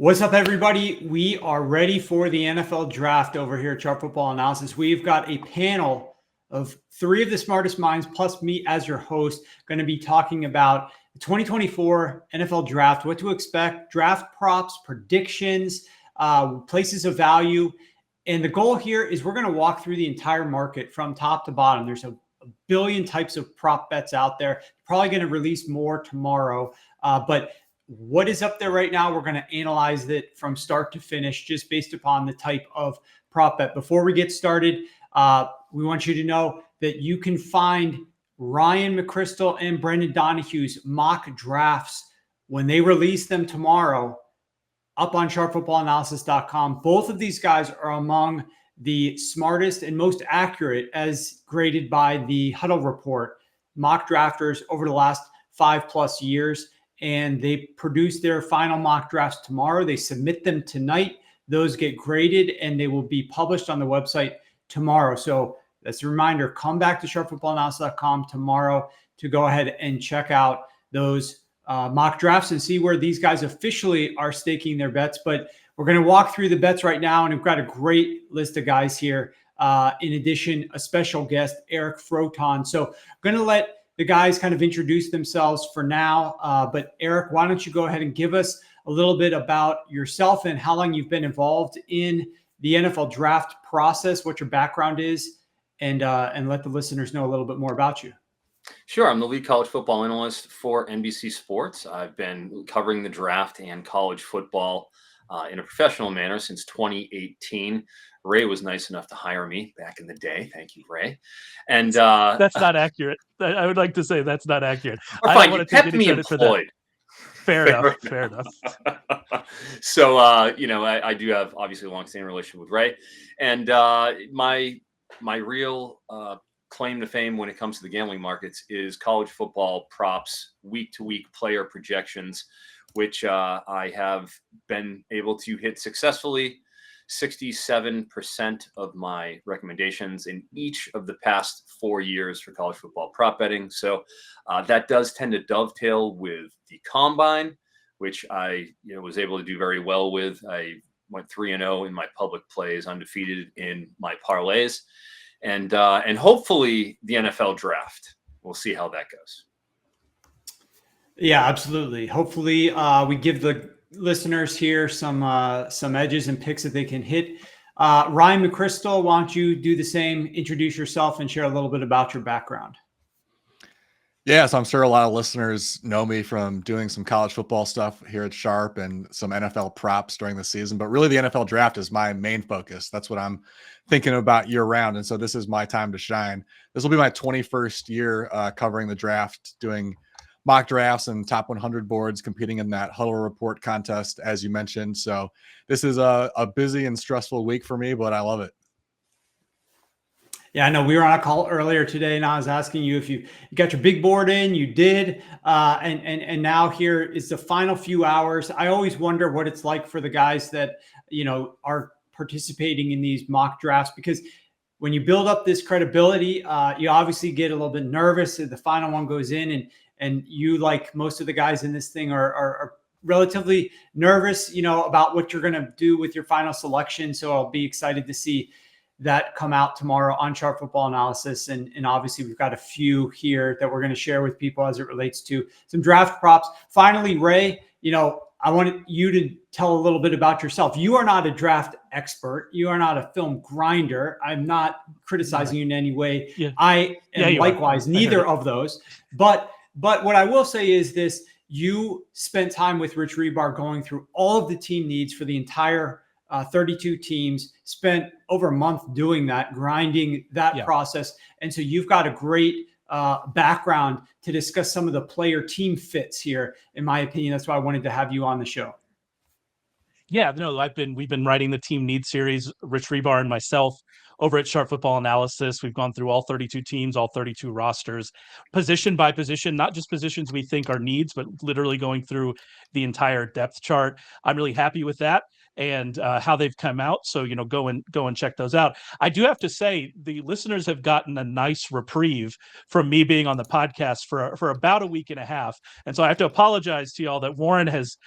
What's up, everybody? We are ready for the NFL draft over here at Sharp Football Analysts. We've got a panel of three of the smartest minds, plus me as your host, going to be talking about the 2024 NFL draft, what to expect, draft props, predictions, places of value. And the goal here is we're going to walk through the entire market from top to bottom. There's a billion types of prop bets out there. Probably going to release more tomorrow, but what is up there right now, we're going to analyze it from start to finish just based upon the type of prop bet. Before we get started, we want you to know that you can find Ryan McCrystal and Brendan Donahue's mock drafts when they release them tomorrow up on sharpfootballanalysis.com. Both of these guys are among the smartest and most accurate as graded by the Huddle Report mock drafters over the last 5+ years. And they produce their final mock drafts tomorrow. They submit them tonight. Those get graded and they will be published on the website tomorrow. So that's a reminder, come back to sharpfootballanalysis.com tomorrow to go ahead and check out those mock drafts and see where these guys officially are staking their bets. But we're going to walk through the bets right now, and we've got a great list of guys here. In addition, a special guest, Eric Froton. So I'm going to let the guys kind of introduce themselves for now. But Eric, why don't you go ahead and give us a little bit about yourself and how long you've been involved in the NFL draft process, what your background is, and let the listeners know a little bit more about you. Sure. I'm the lead college football analyst for NBC Sports. I've been covering the draft and college football in a professional manner since 2018. Ray was nice enough to hire me back in the day. Thank you, Ray. And that's not accurate. I would like to say that's not accurate. I don't want to take any credit for that. Fair enough. So, I do have obviously a long-standing relationship with Ray, and my real claim to fame when it comes to the gambling markets is college football props, week-to-week player projections, which I have been able to hit successfully. 67% of my recommendations in each of the past 4 years for college football prop betting. So that does tend to dovetail with the combine, which I was able to do very well with. I went 3-0 in my public plays, undefeated in my parlays, and hopefully the NFL draft. We'll see how that goes. Yeah, absolutely. Hopefully we give the listeners here some edges and picks that they can hit. Ryan McCrystal, why don't you do the same? Introduce yourself and share a little bit about your background. Yeah, so I'm sure a lot of listeners know me from doing some college football stuff here at Sharp and some NFL props during the season, but really the NFL draft is my main focus. That's what I'm thinking about year round. And so this is my time to shine. This will be my 21st year covering the draft, doing mock drafts and top 100 boards, competing in that Huddle Report contest, as you mentioned. So this is a busy and stressful week for me, but I love it. Yeah, I know we were on a call earlier today, and I was asking you if you got your big board in. You did, and now here is the final few hours. I always wonder what it's like for the guys that are participating in these mock drafts, because when you build up this credibility, you obviously get a little bit nervous if the final one goes in, and you, like most of the guys in this thing, are relatively nervous, about what you're going to do with your final selection. So I'll be excited to see that come out tomorrow on Sharp Football Analysis. And obviously we've got a few here that we're going to share with people as it relates to some draft props. Finally, Ray, I wanted you to tell a little bit about yourself. You are not a draft expert. You are not a film grinder. I'm not criticizing you in any way. Yeah. I am likewise neither of those. But what I will say is this: you spent time with Rich Rebar going through all of the team needs for the entire 32 teams, spent over a month doing that, grinding that process. And so you've got a great background to discuss some of the player team fits here, in my opinion. That's why I wanted to have you on the show. Yeah, no, we've been writing the team needs series, Rich Rebar and myself, over at Sharp Football Analysis. We've gone through all 32 teams, all 32 rosters, position by position, not just positions we think are needs, but literally going through the entire depth chart. I'm really happy with that. and how they've come out. So, go and check those out. I do have to say the listeners have gotten a nice reprieve from me being on the podcast for about a week and a half. And so I have to apologize to y'all that Warren has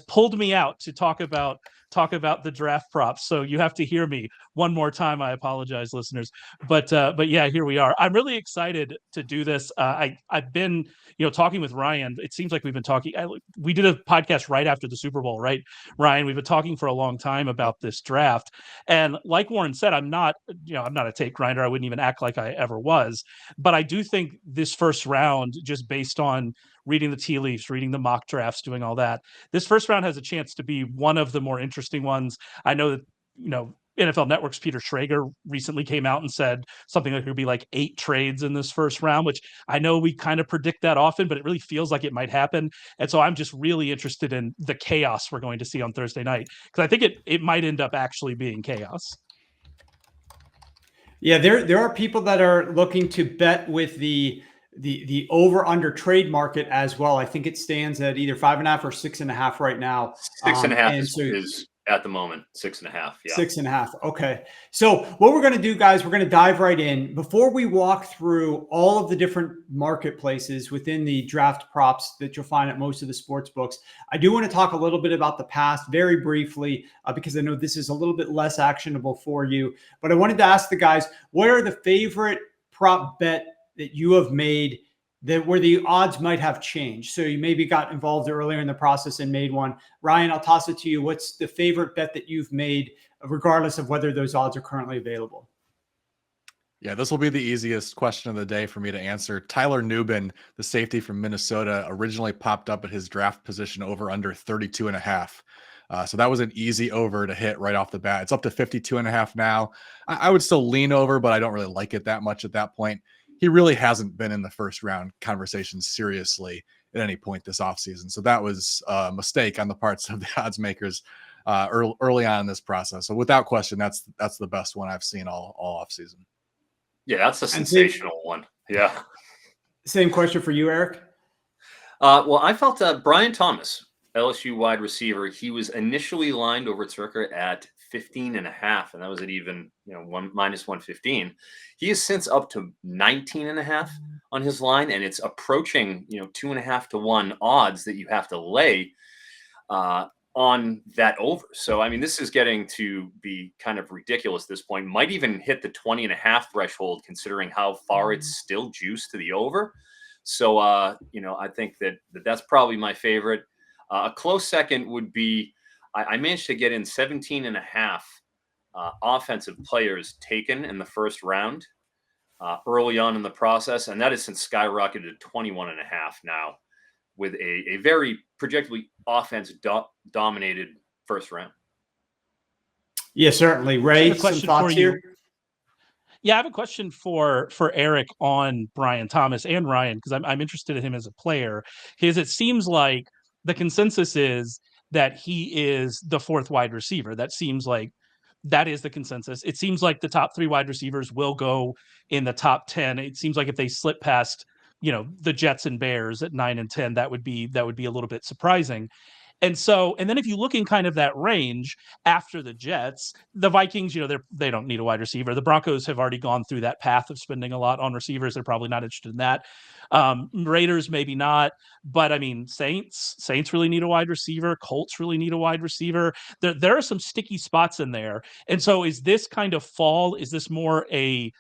pulled me out to talk about the draft props. So you have to hear me one more time. I apologize, listeners. But yeah, here we are. I'm really excited to do this. I've been, talking with Ryan. It seems like we've been talking. We did a podcast right after the Super Bowl, right, Ryan? We've been talking for a long time about this draft. And like Warren said, I'm not a tape grinder. I wouldn't even act like I ever was. But I do think this first round, just based on reading the tea leaves, reading the mock drafts, doing all that, this first round has a chance to be one of the more interesting ones. I know that, NFL Network's Peter Schrager recently came out and said something like it would be like 8 trades in this first round, which I know we kind of predict that often, but it really feels like it might happen. And so I'm just really interested in the chaos we're going to see on Thursday night, because I think it might end up actually being chaos. Yeah, there are people that are looking to bet with the over under trade market as well. I think it stands at either 5.5 or 6.5 right now. 6.5 is at the moment 6.5. Yeah, 6.5. Okay. So what we're going to do, guys, we're going to dive right in. Before we walk through all of the different marketplaces within the draft props that you'll find at most of the sports books, I do want to talk a little bit about the past very briefly, because I know this is a little bit less actionable for you. But I wanted to ask the guys, what are the favorite prop bet that you have made that where the odds might have changed? So you maybe got involved earlier in the process and made one. Ryan, I'll toss it to you. What's the favorite bet that you've made, regardless of whether those odds are currently available? Yeah, this will be the easiest question of the day for me to answer. Tyler Nubin, the safety from Minnesota, originally popped up at his draft position over under 32.5. So that was an easy over to hit right off the bat. It's up to 52.5 now. I would still lean over, but I don't really like it that much at that point. He really hasn't been in the first round conversation seriously at any point this offseason. So that was a mistake on the parts of the odds makers early on in this process. So without question, that's the best one I've seen all offseason. Yeah, that's a sensational one. Yeah. Same question for you, Eric. Well, I felt Brian Thomas, LSU wide receiver, he was initially lined over Turker at 15.5, and that was at even minus 115. He is since up to 19.5 on his line, and it's approaching 2.5 to 1 odds that you have to lay on that over. So I mean, this is getting to be kind of ridiculous at this point. Might even hit the 20.5 threshold, considering how far it's still juiced to the over. So I think that's probably my favorite. A close second would be I managed to get in 17.5 offensive players taken in the first round early on in the process, and that has since skyrocketed to 21.5 now, with a very projectably offense dominated first round. Yeah, certainly. Ray, some thoughts here? Yeah, I have a question for Eric on Brian Thomas and Ryan, because I'm interested in him as a player, because it seems like the consensus is that he is the 4th wide receiver. That seems like that is the consensus. It seems like the top 3 wide receivers will go in the top 10. It seems like if they slip past, the Jets and Bears at 9 and 10, that would be a little bit surprising. And then if you look in kind of that range after the Jets, the Vikings, they don't need a wide receiver. The Broncos have already gone through that path of spending a lot on receivers. They're probably not interested in that. Raiders, maybe not. But I mean, Saints really need a wide receiver. Colts really need a wide receiver. There are some sticky spots in there. And so is this kind of fall? Is this more a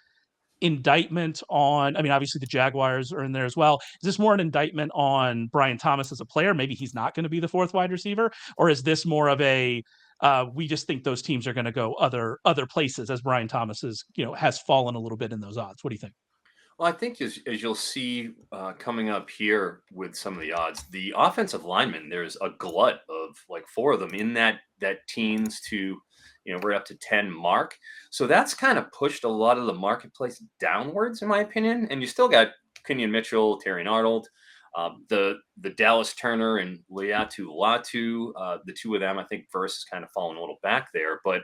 indictment on, obviously the Jaguars are in there as well. Is this more an indictment on Brian Thomas as a player? Maybe he's not going to be the 4th wide receiver, or is this more of a we just think those teams are going to go other places, as Brian Thomas is, has fallen a little bit in those odds? What do you think? Well, I think as you'll see coming up here with some of the odds, the offensive linemen, there's a glut of like 4 of them in that teens to right up to 10 mark. So that's kind of pushed a lot of the marketplace downwards, in my opinion. And you still got Kenyon Mitchell, Terry Arnold, the Dallas Turner and Liatu Latu. The 2 of them, I think Verse has kind of fallen a little back there. But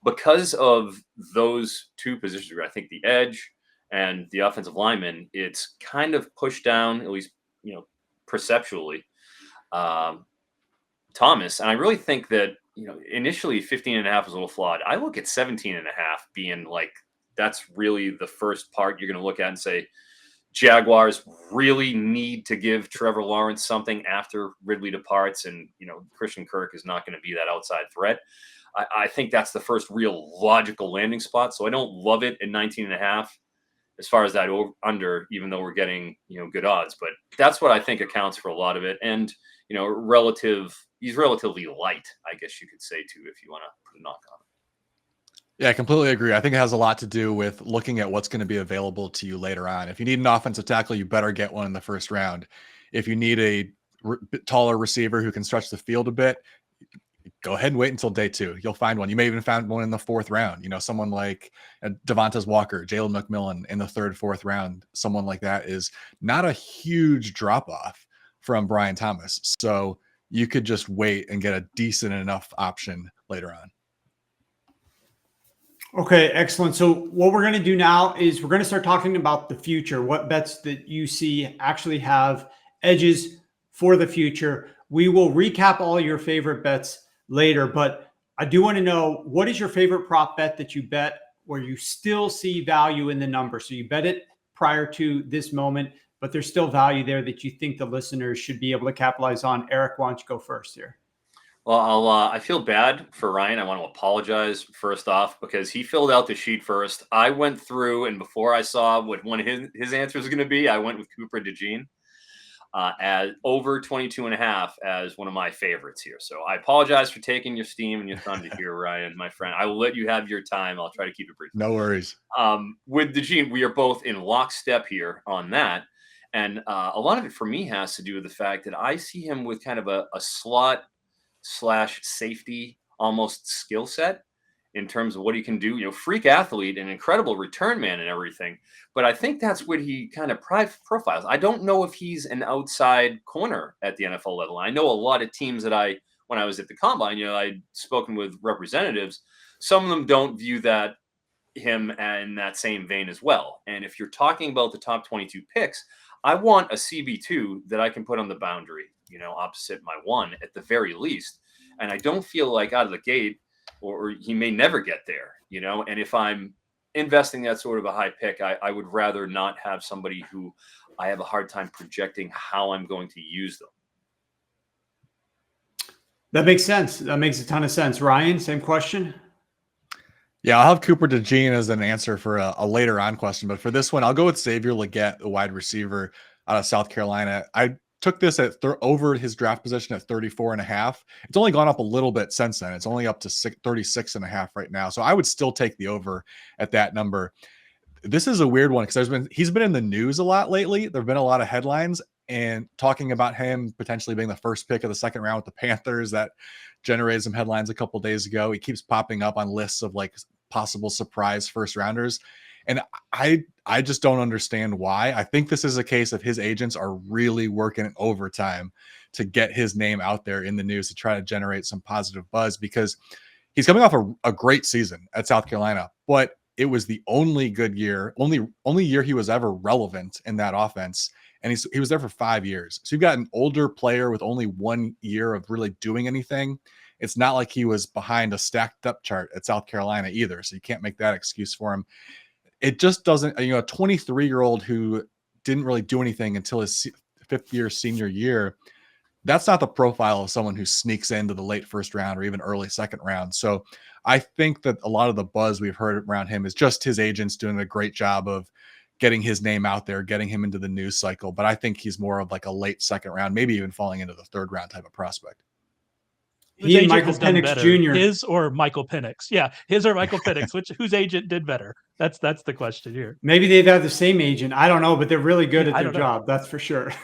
because of those 2 positions, I think the edge and the offensive lineman, it's kind of pushed down, at least perceptually, Thomas. And I really think that initially 15.5 was a little flawed. I look at 17.5 being like, that's really the first part you're going to look at and say, Jaguars really need to give Trevor Lawrence something after Ridley departs. And, Christian Kirk is not going to be that outside threat. I think that's the first real logical landing spot. So I don't love it at 19.5 as far as that under, even though we're getting, good odds. But that's what I think accounts for a lot of it. And, he's relatively light, I guess you could say, too, if you want to put a knock on it. Yeah, I completely agree. I think it has a lot to do with looking at what's going to be available to you later on. If you need an offensive tackle, you better get one in the first round. If you need a taller receiver who can stretch the field a bit, go ahead and wait until day 2. You'll find one. You may even find one in the 4th round. Someone like Devontae Walker, Jalen McMillan in the 3rd, 4th round. Someone like that is not a huge drop off from Brian Thomas. So you could just wait and get a decent enough option later on. Okay, excellent. So what we're going to do now is we're going to start talking about the future, what bets that you see actually have edges for the future. We will recap all your favorite bets later, but I do want to know, what is your favorite prop bet that you bet where you still see value in the number? So you bet it prior to this moment, but there's still value there that you think the listeners should be able to capitalize on. Eric, why don't you go first here? Well, I feel bad for Ryan. I want to apologize first off because he filled out the sheet first. I went through, and before I saw what one of his answers was going to be, I went with Cooper DeJean as over 22.5 as one of my favorites here. So I apologize for taking your steam and your thunder here, Ryan, my friend. I will let you have your time. I'll try to keep it brief. No worries. With DeJean, we are both in lockstep here on that. And a lot of it for me has to do with the fact that I see him with kind of a slot / safety almost skill set in terms of what he can do. Freak athlete, an incredible return man and everything. But I think that's what he kind of profiles. I don't know if he's an outside corner at the NFL level. I know a lot of teams that when I was at the combine, I'd spoken with representatives. Some of them don't view him in that same vein as well. And if you're talking about the top 22 picks, I want a CB2 that I can put on the boundary, opposite my 1 at the very least. And I don't feel like out of the gate, or he may never get there, and if I'm investing that sort of a high pick, I would rather not have somebody who I have a hard time projecting how I'm going to use them. That makes sense. That makes a ton of sense. Ryan, same question. Yeah, I'll have Cooper DeJean as an answer for a later on question. But for this one, I'll go with Xavier Legette, the wide receiver out of South Carolina. I took this at over his draft position at 34.5. It's only gone up a little bit since then. It's only up to 36.5 right now. So I would still take the over at that number. This is a weird one because he's been in the news a lot lately. There've been a lot of headlines and talking about him potentially being the first pick of the 2nd round with the Panthers. That generated some headlines a couple days ago. He keeps popping up on lists of like possible surprise first rounders. And I just don't understand why. I think this is a case of his agents are really working overtime to get his name out there in the news to try to generate some positive buzz, because he's coming off a great season at South Carolina, but it was the only good year, only year he was ever relevant in that offense. And he was there for 5 years. So you've got an older player with only 1 year of really doing anything. It's not like he was behind a stacked depth chart at South Carolina either. So you can't make that excuse for him. It just doesn't, a 23-year-old who didn't really do anything until his 5th year senior year. That's not the profile of someone who sneaks into the late 1st round or even early 2nd round. So I think that a lot of the buzz we've heard around him is just his agents doing a great job of getting his name out there, getting him into the news cycle. But I think he's more of like a late 2nd round, maybe even falling into the 3rd round type of prospect. He and Michael Penix Jr. His or Michael Penix? Yeah, his or Michael Penix. Whose agent did better? That's the question here. Maybe they've had the same agent. I don't know, but they're really good at their job. That's for sure.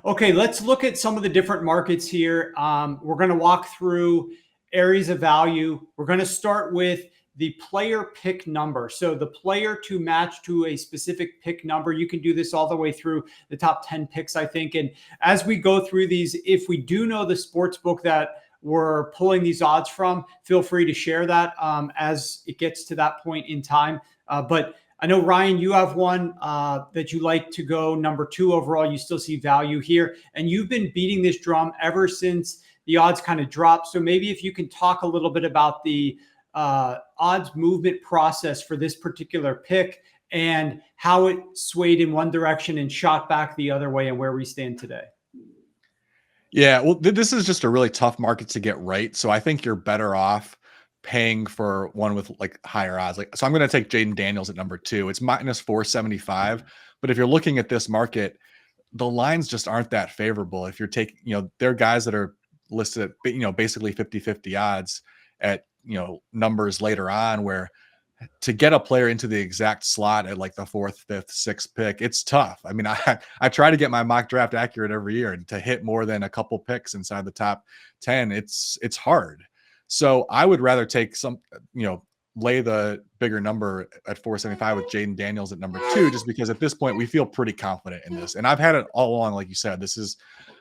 Okay, let's look at some of the different markets here. We're going to walk through areas of value. We're going to start with the player pick number. So the player to match to a specific pick number. You can do this all the way through the top 10 picks, I think. And as we go through these, if we do know the sports book that we're pulling these odds from, feel free to share that as it gets to that point in time. But I know, Ryan, you have one that you like to go number 2 overall. You still see value here. And you've been beating this drum ever since the odds kind of dropped. So maybe if you can talk a little bit about the odds movement process for this particular pick and how it swayed in one direction and shot back the other way and where we stand today. Yeah, well, this is just a really tough market to get right. So I think you're better off paying for one with like higher odds. Like, so I'm going to take Jaden Daniels at number 2. It's minus 475. But if you're looking at this market, the lines just aren't that favorable. If you're taking, there are guys that are listed at, basically 50-50 odds at, numbers later on, where to get a player into the exact slot at like the 4th, 5th, 6th pick, it's tough. I mean, I try to get my mock draft accurate every year, and to hit more than a couple picks inside the top 10, it's hard. So I would rather take lay the bigger number at 475 with Jaden Daniels at number 2, just because at this point we feel pretty confident in this. And I've had it all along, like you said,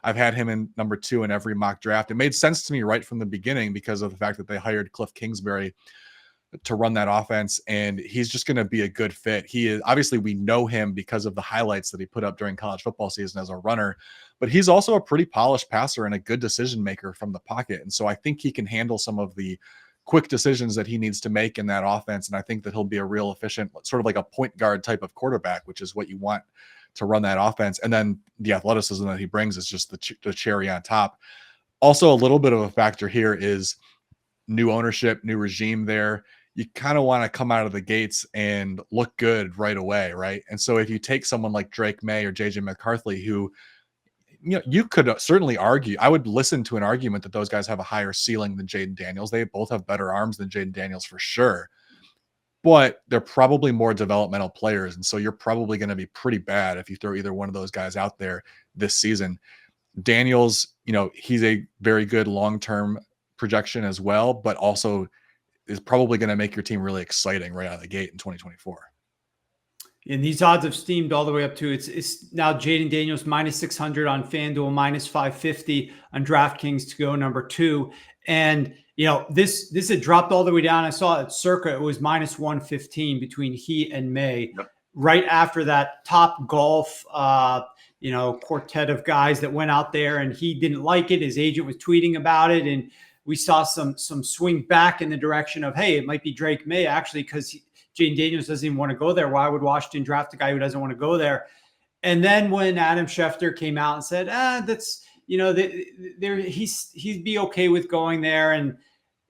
I've had him in number 2 in every mock draft. It made sense to me right from the beginning because of the fact that they hired Cliff Kingsbury to run that offense, and he's just going to be a good fit. He is, obviously we know him because of the highlights that he put up during college football season as a runner, but he's also a pretty polished passer and a good decision maker from the pocket. And so I think he can handle some of the quick decisions that he needs to make in that offense. And I think that he'll be a real efficient, sort of like a point guard type of quarterback, which is what you want to run that offense. And then the athleticism that he brings is just the cherry on top. Also, a little bit of a factor here is new ownership, new regime there. You kind of want to come out of the gates and look good right away, right? And so if you take someone like Drake May or JJ McCarthy, who, you could certainly argue, I would listen to an argument that those guys have a higher ceiling than Jaden Daniels. They both have better arms than Jaden Daniels for sure, but they're probably more developmental players. And so you're probably going to be pretty bad if you throw either one of those guys out there this season. Daniels, he's a very good long-term projection as well, but also is probably going to make your team really exciting right out of the gate in 2024. And these odds have steamed all the way up to it's now Jaden Daniels minus 600 on FanDuel, minus 550 on DraftKings to go number 2. And this had dropped all the way down. I saw it circa, it was minus 115 between he and May. Yep. Right after that top golf quartet of guys that went out there, and he didn't like it. His agent was tweeting about it, and we saw some swing back in the direction of, hey, it might be Drake May actually, because Jaden Daniels doesn't even want to go there. Why would Washington draft a guy who doesn't want to go there? And then when Adam Schefter came out and said, that's, he'd be okay with going there, and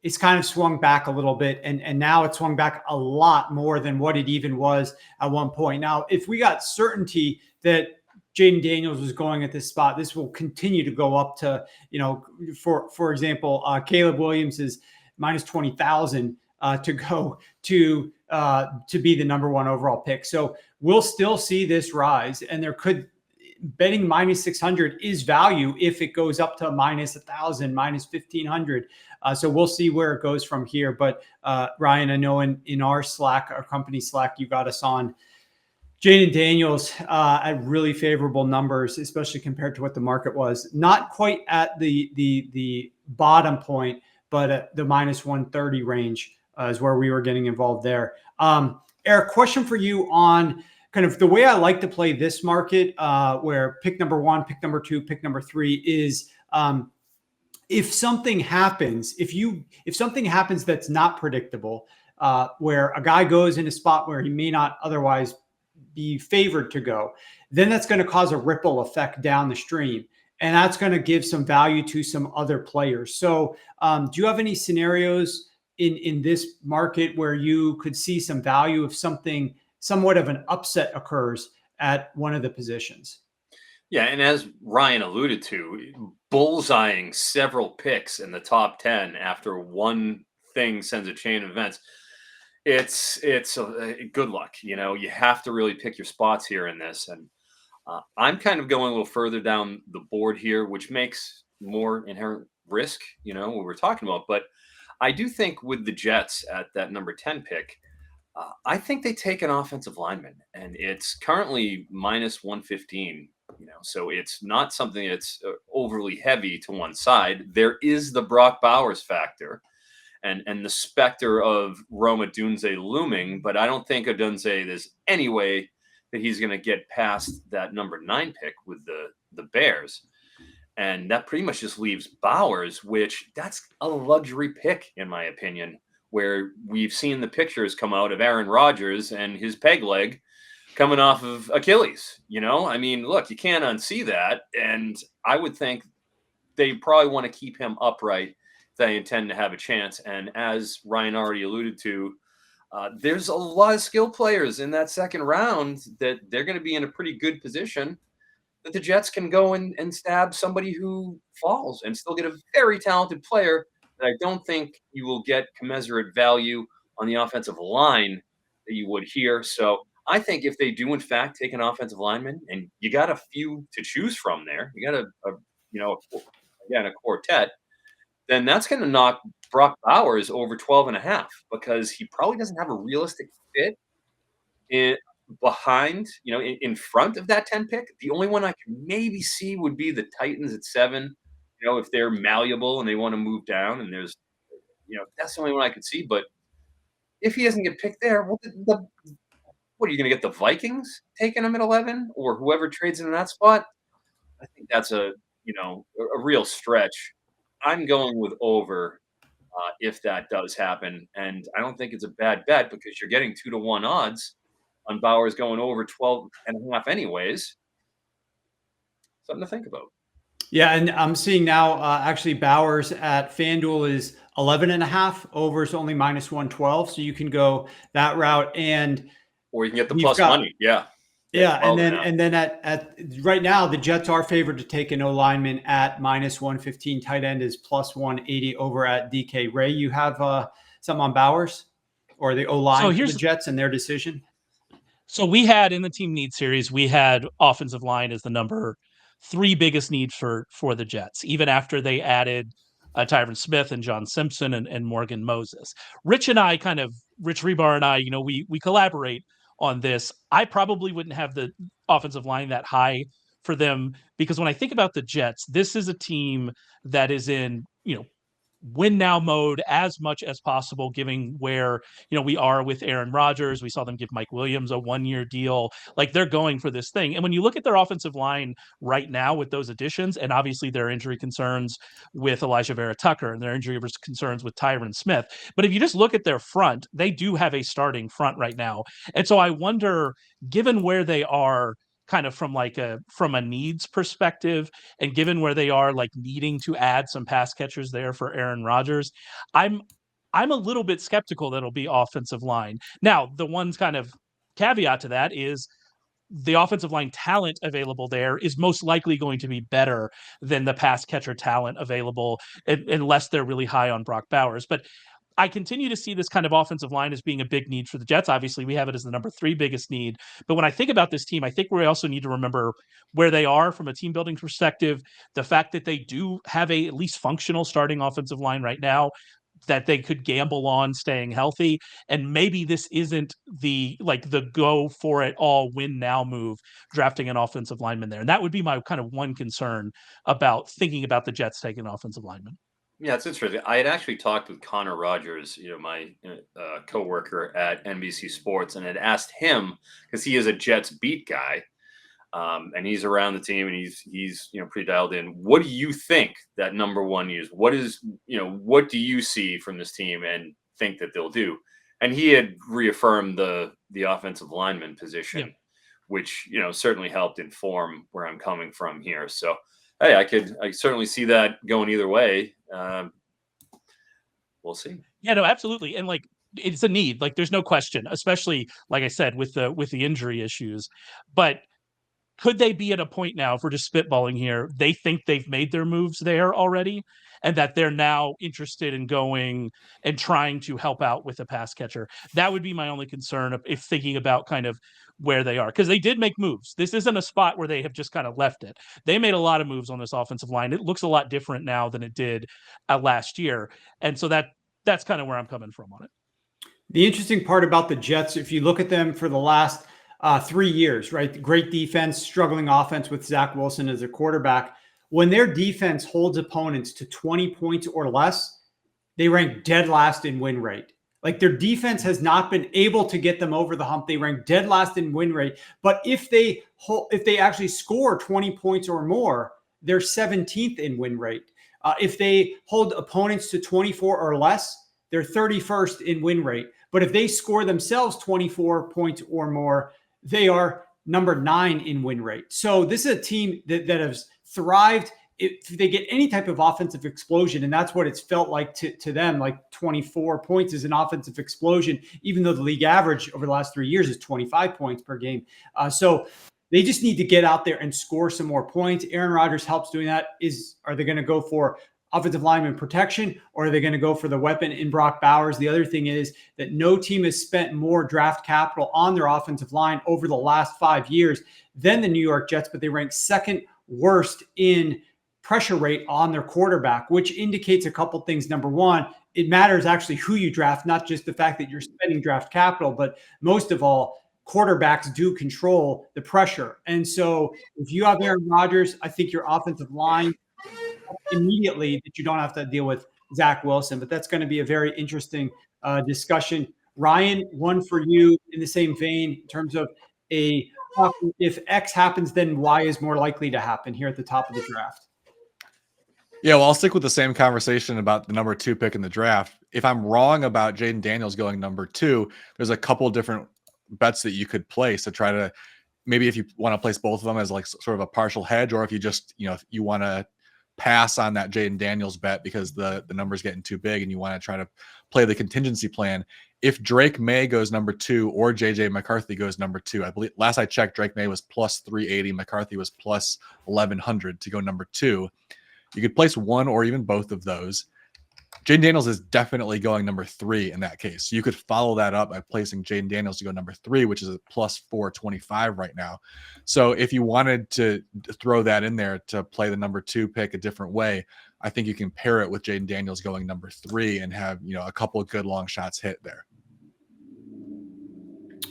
it's kind of swung back a little bit, and now it's swung back a lot more than what it even was at one point. Now, if we got certainty that Jaden Daniels was going at this spot, this will continue to go up to, for example, Caleb Williams is minus 20,000 to go to be the number 1 overall pick. So we'll still see this rise, and betting minus 600 is value if it goes up to minus 1,000, minus 1,500. So we'll see where it goes from here. But Ryan, I know in our Slack, our company Slack, you got us on Jaden Daniels at really favorable numbers, especially compared to what the market was. Not quite at the bottom point, but at the minus 130 range is where we were getting involved there. Eric, question for you on kind of the way I like to play this market, where pick number 1, pick number 2, pick number 3 is if something happens, if something happens that's not predictable, where a guy goes in a spot where he may not otherwise be favored to go, then that's going to cause a ripple effect down the stream. And that's going to give some value to some other players. So do you have any scenarios in this market where you could see some value if somewhat of an upset occurs at one of the positions? Yeah, and as Ryan alluded to, bullseyeing several picks in the top 10 after one thing sends a chain of events, it's a good luck. You have to really pick your spots here in this. And I'm kind of going a little further down the board here, which makes more inherent risk, what we're talking about. But I do think with the Jets at that number 10 pick, I think they take an offensive lineman, and it's currently minus 115. So it's not something that's overly heavy to one side. There is the Brock Bowers factor and the specter of Rome Odunze looming, but I don't think Odunze, there's any way that he's going to get past that number 9 pick with the Bears. And that pretty much just leaves Bowers, which that's a luxury pick, in my opinion, where we've seen the pictures come out of Aaron Rodgers and his peg leg coming off of Achilles. I mean, look, you can't unsee that. And I would think they probably want to keep him upright if they intend to have a chance. And as Ryan already alluded to, there's a lot of skill players in that second round that they're going to be in a pretty good position that the Jets can go and stab somebody who falls and still get a very talented player that I don't think you will get commensurate value on the offensive line that you would here. So I think if they do in fact take an offensive lineman, and you got a few to choose from there, you got a quartet, then that's going to knock Brock Bowers over 12.5 because he probably doesn't have a realistic fit in front of that 10 pick. The only one I can maybe see would be the Titans at 7, if they're malleable and they want to move down, and there's, that's the only one I could see. But if he doesn't get picked there, what are you going to get, the Vikings taking him at 11 or whoever trades in that spot? I think that's a real stretch. I'm going with over if that does happen. And I don't think it's a bad bet because you're getting 2-to-1 odds on Bowers going over 12.5 anyways. Something to think about. Yeah, and I'm seeing now actually Bowers at FanDuel is 11.5. Over is only -112. So you can go that route, or you can get the plus money. Yeah. Yeah, and then at right now the Jets are favored to take an O lineman at -115. Tight end is +180 over at DK. Ray, you have something on Bowers or the O line for the Jets and their decision? So we had in the team need series, we had offensive line as the number 3 biggest need for the Jets, even after they added Tyron Smith and John Simpson and Morgan Moses. Rich Rebar and I, we collaborate on this. I probably wouldn't have the offensive line that high for them because when I think about the Jets, this is a team that is in, win now mode as much as possible, given where, we are with Aaron Rodgers. We saw them give Mike Williams a 1-year deal. Like they're going for this thing. And when you look at their offensive line right now with those additions, and obviously their injury concerns with Elijah Vera Tucker and their injury concerns with Tyron Smith. But if you just look at their front, they do have a starting front right now. And so I wonder, given where they are kind of from a needs perspective, and given where they are needing to add some pass catchers there for Aaron Rodgers, I'm a little bit skeptical that it'll be offensive line. Now, the one kind of caveat to that is the offensive line talent available there is most likely going to be better than the pass catcher talent available unless they're really high on Brock Bowers. But I continue to see this kind of offensive line as being a big need for the Jets. Obviously, we have it as the number 3 biggest need. But when I think about this team, I think we also need to remember where they are from a team building perspective, the fact that they do have a at least functional starting offensive line right now that they could gamble on staying healthy. And maybe this isn't the go for it all win now move, drafting an offensive lineman there. And that would be my kind of one concern about thinking about the Jets taking an offensive lineman. Yeah, it's interesting. I had actually talked with Connor Rogers, my coworker at NBC Sports, and had asked him because he is a Jets beat guy, and he's around the team, and he's pretty dialed in. What do you think that number 1 is? What do you see from this team and think that they'll do? And he had reaffirmed the offensive lineman position, which certainly helped inform where I'm coming from here. So. Hey, I certainly see that going either way. We'll see. Yeah, no, absolutely. And it's a need, there's no question, especially like I said, with the injury issues. But could they be at a point now, if we're just spitballing here, they think they've made their moves there already and that they're now interested in going and trying to help out with a pass catcher? That would be my only concern if thinking about kind of where they are, because they did make moves. This isn't a spot where they have just kind of left it. They made a lot of moves on this offensive line. It looks a lot different now than it did last year. And so that's kind of where I'm coming from on it. The interesting part about the Jets, if you look at them for the last 3 years, right? Great defense, struggling offense with Zach Wilson as a quarterback. When their defense holds opponents to 20 points or less, they rank dead last in win rate. Their defense has not been able to get them over the hump. They rank dead last in win rate. But if they actually score 20 points or more, they're 17th in win rate. If they hold opponents to 24 or less, they're 31st in win rate. But if they score themselves 24 points or more, they are number 9 in win rate. So this is a team that has thrived if they get any type of offensive explosion, and that's what it's felt like to them. Like 24 points is an offensive explosion, even though the league average over the last 3 years is 25 points per game. So they just need to get out there and score some more points. Aaron Rodgers helps doing that. Are they going to go for offensive lineman protection, or are they going to go for the weapon in Brock Bowers? The other thing is that no team has spent more draft capital on their offensive line over the last 5 years than the New York Jets, but they rank second worst in pressure rate on their quarterback, which indicates a couple things. Number one, it matters actually who you draft, not just the fact that you're spending draft capital, but most of all, quarterbacks do control the pressure. And so if you have Aaron Rodgers, I think your offensive line immediately that you don't have to deal with Zach Wilson, but that's going to be a very interesting discussion. Ryan, one for you in the same vein in terms of if X happens, then Y is more likely to happen here at the top of the draft. Yeah, well, I'll stick with the same conversation about the number 2 pick in the draft. If I'm wrong about Jaden Daniels going number 2, there's a couple different bets that you could place to try to, maybe if you want to place both of them as like sort of a partial hedge, or if you just, if you want to pass on that Jaden Daniels bet because the number's getting too big and you want to try to play the contingency plan. If Drake May goes number 2 or JJ McCarthy goes number 2, I believe last I checked, Drake May was plus 380, McCarthy was plus 1100 to go number 2. You could place one or even both of those. Jaden Daniels is definitely going number 3 in that case. So you could follow that up by placing Jaden Daniels to go number 3, which is a plus 425 right now. So if you wanted to throw that in there to play the number 2 pick a different way, I think you can pair it with Jaden Daniels going number 3 and have, a couple of good long shots hit there.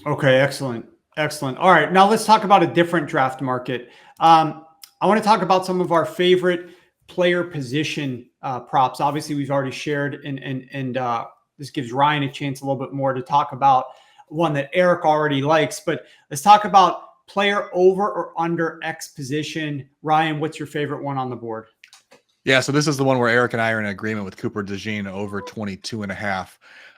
Okay, excellent. Excellent. All right, now let's talk about a different draft market. I want to talk about some of our favorite player position props. Obviously, we've already shared, and this gives Ryan a chance a little bit more to talk about one that Eric already likes. But let's talk about player over or under X position. Ryan, what's your favorite one on the board? Yeah, so this is the one where Eric and I are in agreement with Cooper DeJean over 22.5.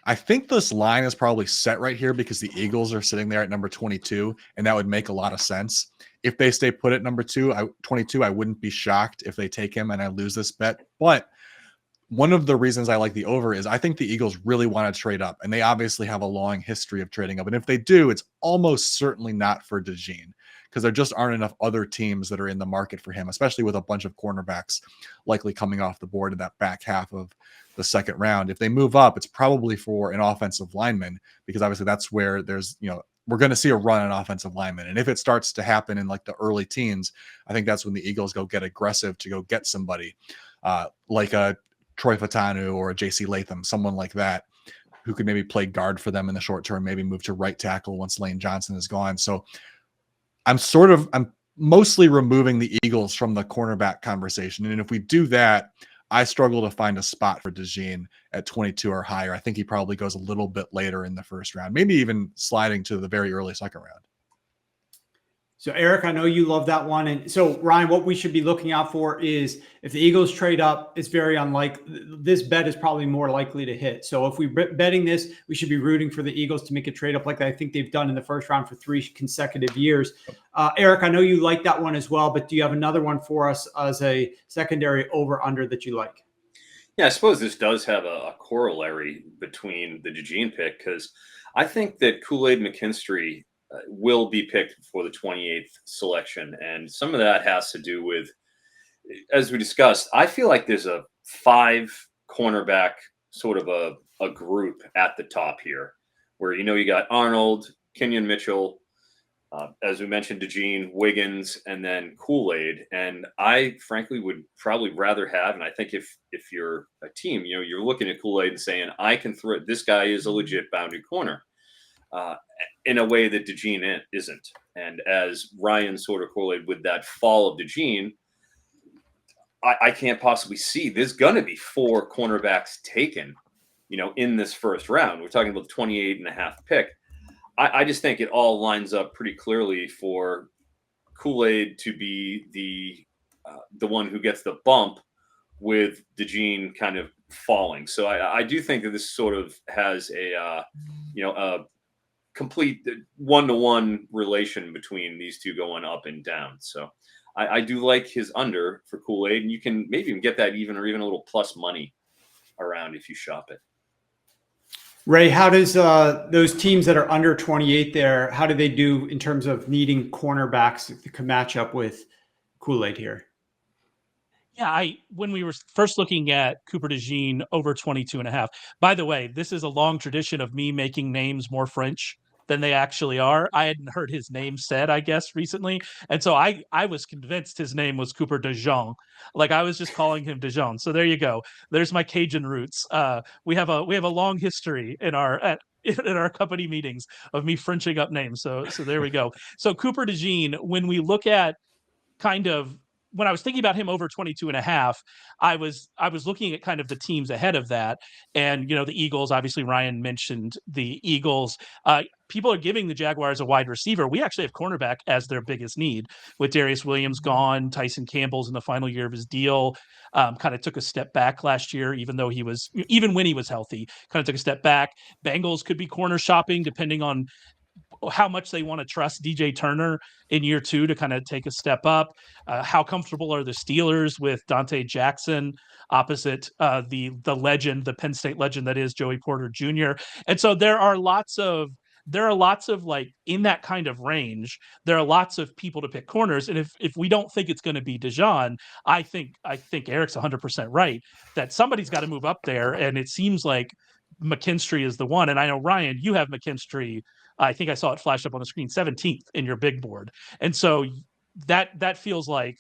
I think this line is probably set right here because the Eagles are sitting there at number 22, and that would make a lot of sense. If they stay put at number 22, I wouldn't be shocked if they take him and I lose this bet. But one of the reasons I like the over is I think the Eagles really want to trade up, and they obviously have a long history of trading up. And if they do, it's almost certainly not for DeJean because there just aren't enough other teams that are in the market for him, especially with a bunch of cornerbacks likely coming off the board in that back half of the second round. If they move up, it's probably for an offensive lineman because obviously that's where there's, we're going to see a run on offensive linemen. And if it starts to happen in like the early teens, I think that's when the Eagles go get aggressive to go get somebody like a Troy Fatanu or a JC Latham, someone like that, who could maybe play guard for them in the short term, maybe move to right tackle once Lane Johnson is gone. So I'm mostly removing the Eagles from the cornerback conversation. And if we do that, I struggle to find a spot for DeJean at 22 or higher. I think he probably goes a little bit later in the first round, maybe even sliding to the very early second round. So, Eric, I know you love that one. And so, Ryan, what we should be looking out for is if the Eagles trade up, it's very unlikely. This bet is probably more likely to hit. So if we're betting this, we should be rooting for the Eagles to make a trade up like I think they've done in the first round for 3 consecutive years. Eric, I know you like that one as well, but do you have another one for us as a secondary over-under that you like? Yeah, I suppose this does have a corollary between the DeJean pick because I think that Kool-Aid McKinstry will be picked for the 28th selection. And some of that has to do with, as we discussed, I feel like there's a 5 cornerback sort of a group at the top here where, you got Arnold, Kenyon Mitchell, as we mentioned, DeJean, Wiggins, and then Kool-Aid. And I frankly would probably rather have, and I think if you're a team, you're looking at Kool-Aid and saying, I can throw, this guy is a legit boundary corner. In a way that DeJean isn't. And as Ryan sort of correlated with that fall of DeJean, I can't possibly see there's going to be 4 cornerbacks taken, in this first round. We're talking about the 28.5 pick. I just think it all lines up pretty clearly for Kool-Aid to be the the one who gets the bump, with DeJean kind of falling. So I do think that this sort of has a complete one-to-one relation between these two going up and down. So I do like his under for Kool-Aid, and you can maybe even get that even a little plus money around if you shop it. Ray, how does those teams that are under 28 there, how do they do in terms of needing cornerbacks that can match up with Kool-Aid here? Yeah, when we were first looking at Cooper DeJean over 22.5, by the way, this is a long tradition of me making names more French than they actually are. I hadn't heard his name said, I guess, recently. And so I was convinced his name was Cooper DeJean. Like I was just calling him DeJean. So there you go. There's my Cajun roots. We have a long history in our company meetings of me Frenching up names. So there we go. So Cooper DeJean, when we look at when I was thinking about him over 22.5, I was looking at kind of the teams ahead of that. And, the Eagles, obviously Ryan mentioned the Eagles. People are giving the Jaguars a wide receiver. We actually have cornerback as their biggest need, with Darius Williams gone. Tyson Campbell's in the final year of his deal. Kind of took a step back last year, even when he was healthy, kind of took a step back. Bengals could be corner shopping depending on how much they want to trust DJ Turner in year 2 to kind of take a step up. How comfortable are the Steelers with Dante Jackson opposite the legend, the Penn State legend that is Joey Porter Jr. And so there are lots of like in that kind of range, there are lots of people to pick corners. And if we don't think it's going to be DeJean, I think Eric's 100% right that somebody's got to move up there. And it seems like McKinstry is the one. And I know, Ryan, you have McKinstry. I think I saw it flash up on the screen, 17th in your big board. And so that feels like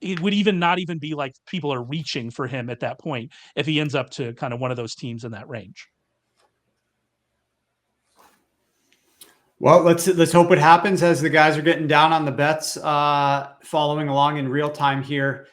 it would not even be like people are reaching for him at that point if he ends up to kind of one of those teams in that range. Well, let's hope it happens as the guys are getting down on the bets, following along in real time here.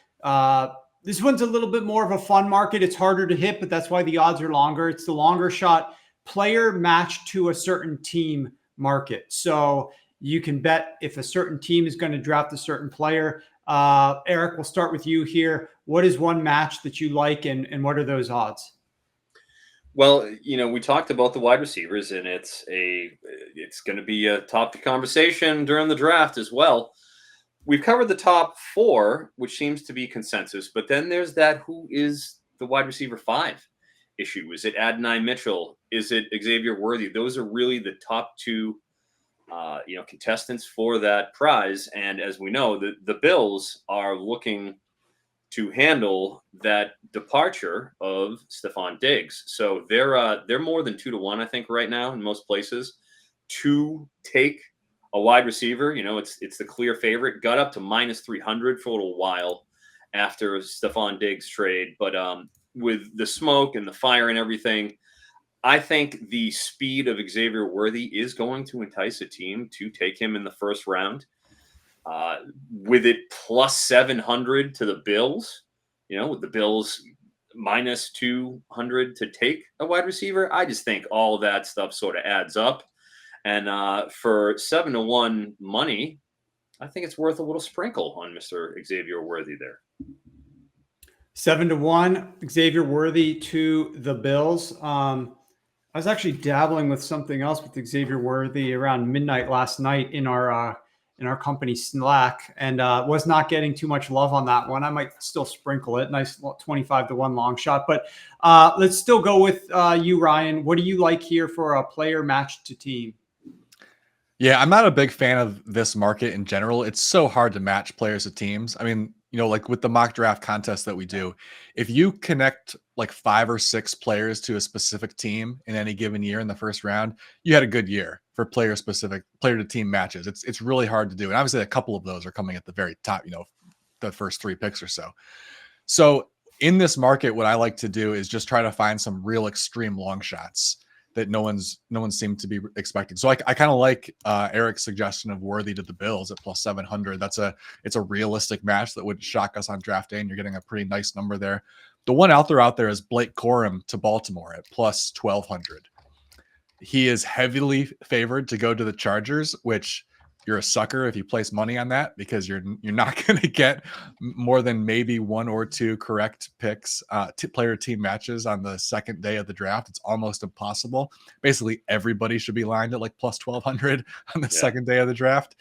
This one's a little bit more of a fun market. It's harder to hit, but that's why the odds are longer. It's the longer shot player matched to a certain team market. So you can bet if a certain team is going to draft a certain player. Eric, we'll start with you here. What is one match that you like, and what are those odds? Well, we talked about the wide receivers, and it's going to be a topic of conversation during the draft as well. We've covered the top 4, which seems to be consensus, but then there's that who is the wide receiver 5 issue. Is it Adonai Mitchell? Is it Xavier Worthy? Those are really the top 2 contestants for that prize. And as we know, the Bills are looking to handle that departure of Stephon Diggs. So they're more than 2-1, I think, right now in most places to take a wide receiver. It's the clear favorite. Got up to -300 for a little while after Stephon Diggs trade, but with the smoke and the fire and everything, I think the speed of Xavier Worthy is going to entice a team to take him in the first round. With it +700 to the Bills, with the Bills -200 to take a wide receiver, I just think all of that stuff sort of adds up. And for 7-1 money, I think it's worth a little sprinkle on Mr. Xavier Worthy there. 7-1, Xavier Worthy to the Bills. I was actually dabbling with something else with Xavier Worthy around midnight last night in our company Slack, and was not getting too much love on that one. I might still sprinkle it. Nice 25-1 long shot, but let's still go with you, Ryan. What do you like here for a player matched to team? Yeah, I'm not a big fan of this market in general. It's so hard to match players to teams. I mean, like with the mock draft contest that we do, if you connect like 5 or 6 players to a specific team in any given year in the first round, you had a good year for player to team matches. It's really hard to do. And obviously a couple of those are coming at the very top, the first 3 picks or so. So in this market, what I like to do is just try to find some real extreme long shots that no one seemed to be expecting. So I kind of like Eric's suggestion of Worthy to the Bills at +700. It's a realistic match that would shock us on draft day, and you're getting a pretty nice number there. The one out there is Blake Corum to Baltimore at +1200. He is heavily favored to go to the Chargers, which you're a sucker if you place money on that, because you're not going to get more than maybe one or two correct picks, player team matches on the second day of the draft. It's almost impossible. Basically, everybody should be lined at like plus 1,200 on the second day of the draft.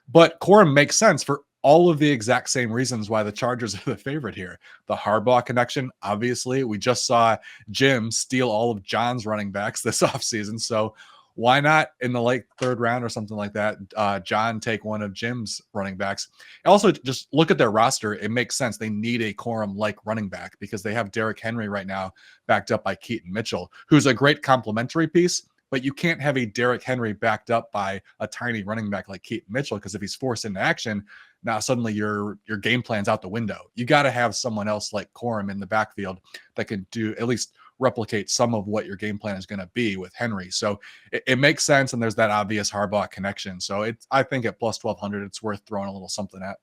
But Corum makes sense for all of the exact same reasons why the Chargers are the favorite here. The Harbaugh connection, obviously. We just saw Jim steal all of John's running backs this offseason. So why not in the late third round or something like that, John take one of Jim's running backs? Also, just look at their roster. It makes sense. They need a Corum-like running back because they have Derrick Henry right now backed up by Keaton Mitchell, who's a great complementary piece. But you can't have a Derrick Henry backed up by a tiny running back like Keaton Mitchell, because if he's forced into action, now suddenly your game plan's out the window. You got to have someone else like Corum in the backfield that can do at least replicate some of what your game plan is going to be with Henry. So it makes sense, and there's that obvious Harbaugh connection. So I think at plus 1,200, it's worth throwing a little something at.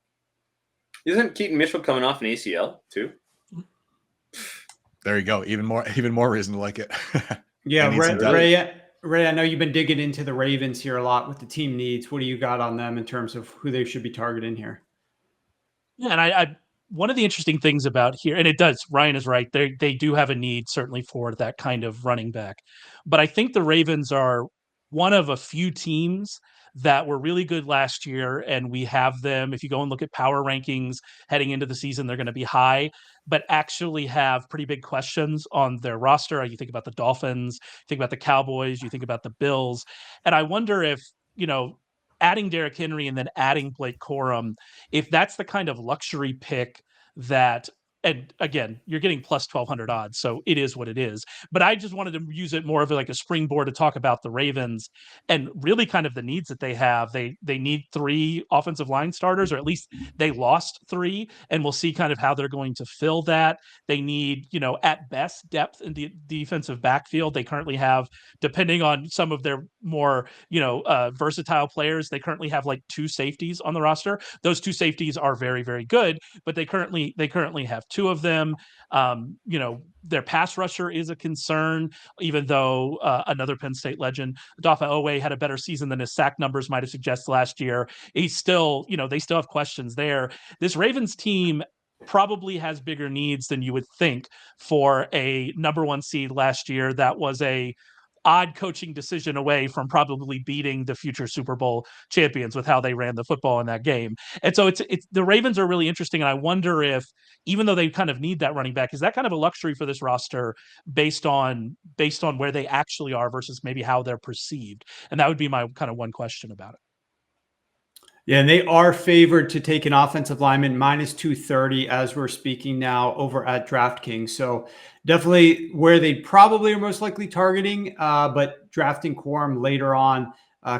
Isn't Keaton Mitchell coming off an ACL too? There you go. Even more reason to like it. Yeah, Ray, I know you've been digging into the Ravens here a lot with the team needs. What do you got on them in terms of who they should be targeting here? Yeah, and I one of the interesting things about here, and it does, Ryan is right. They do have a need certainly for that kind of running back. But I think the Ravens are one of a few teams that were really good last year, and we have them. If you go and look at power rankings heading into the season, they're going to be high, but actually have pretty big questions on their roster. You think about the Dolphins, you think about the Cowboys, you think about the Bills. And I wonder if, adding Derrick Henry and then adding Blake Corum, if that's the kind of luxury pick that, and again, you're getting plus 1,200 odds, so it is what it is. But I just wanted to use it more of like a springboard to talk about the Ravens and really kind of the needs that they have. They need 3 offensive line starters, or at least they lost 3, and we'll see kind of how they're going to fill that. They need, at best, depth in the defensive backfield. They currently have, depending on some of their more, versatile players, they currently have like 2 safeties on the roster. Those 2 safeties are very, very good, but they currently have 2 of them. Their pass rusher is a concern, even though another Penn State legend, Dafa Owe, had a better season than his sack numbers might have suggested last year. He's still, they still have questions there. This Ravens team probably has bigger needs than you would think for a number 1 seed last year. That was a odd coaching decision away from probably beating the future Super Bowl champions with how they ran the football in that game. And so it's the Ravens are really interesting. And I wonder if, even though they kind of need that running back, is that kind of a luxury for this roster based on where they actually are versus maybe how they're perceived? And that would be my kind of one question about it. Yeah, and they are favored to take an offensive lineman minus 230 as we're speaking now over at DraftKings. So definitely where they probably are most likely targeting, but drafting Corum later on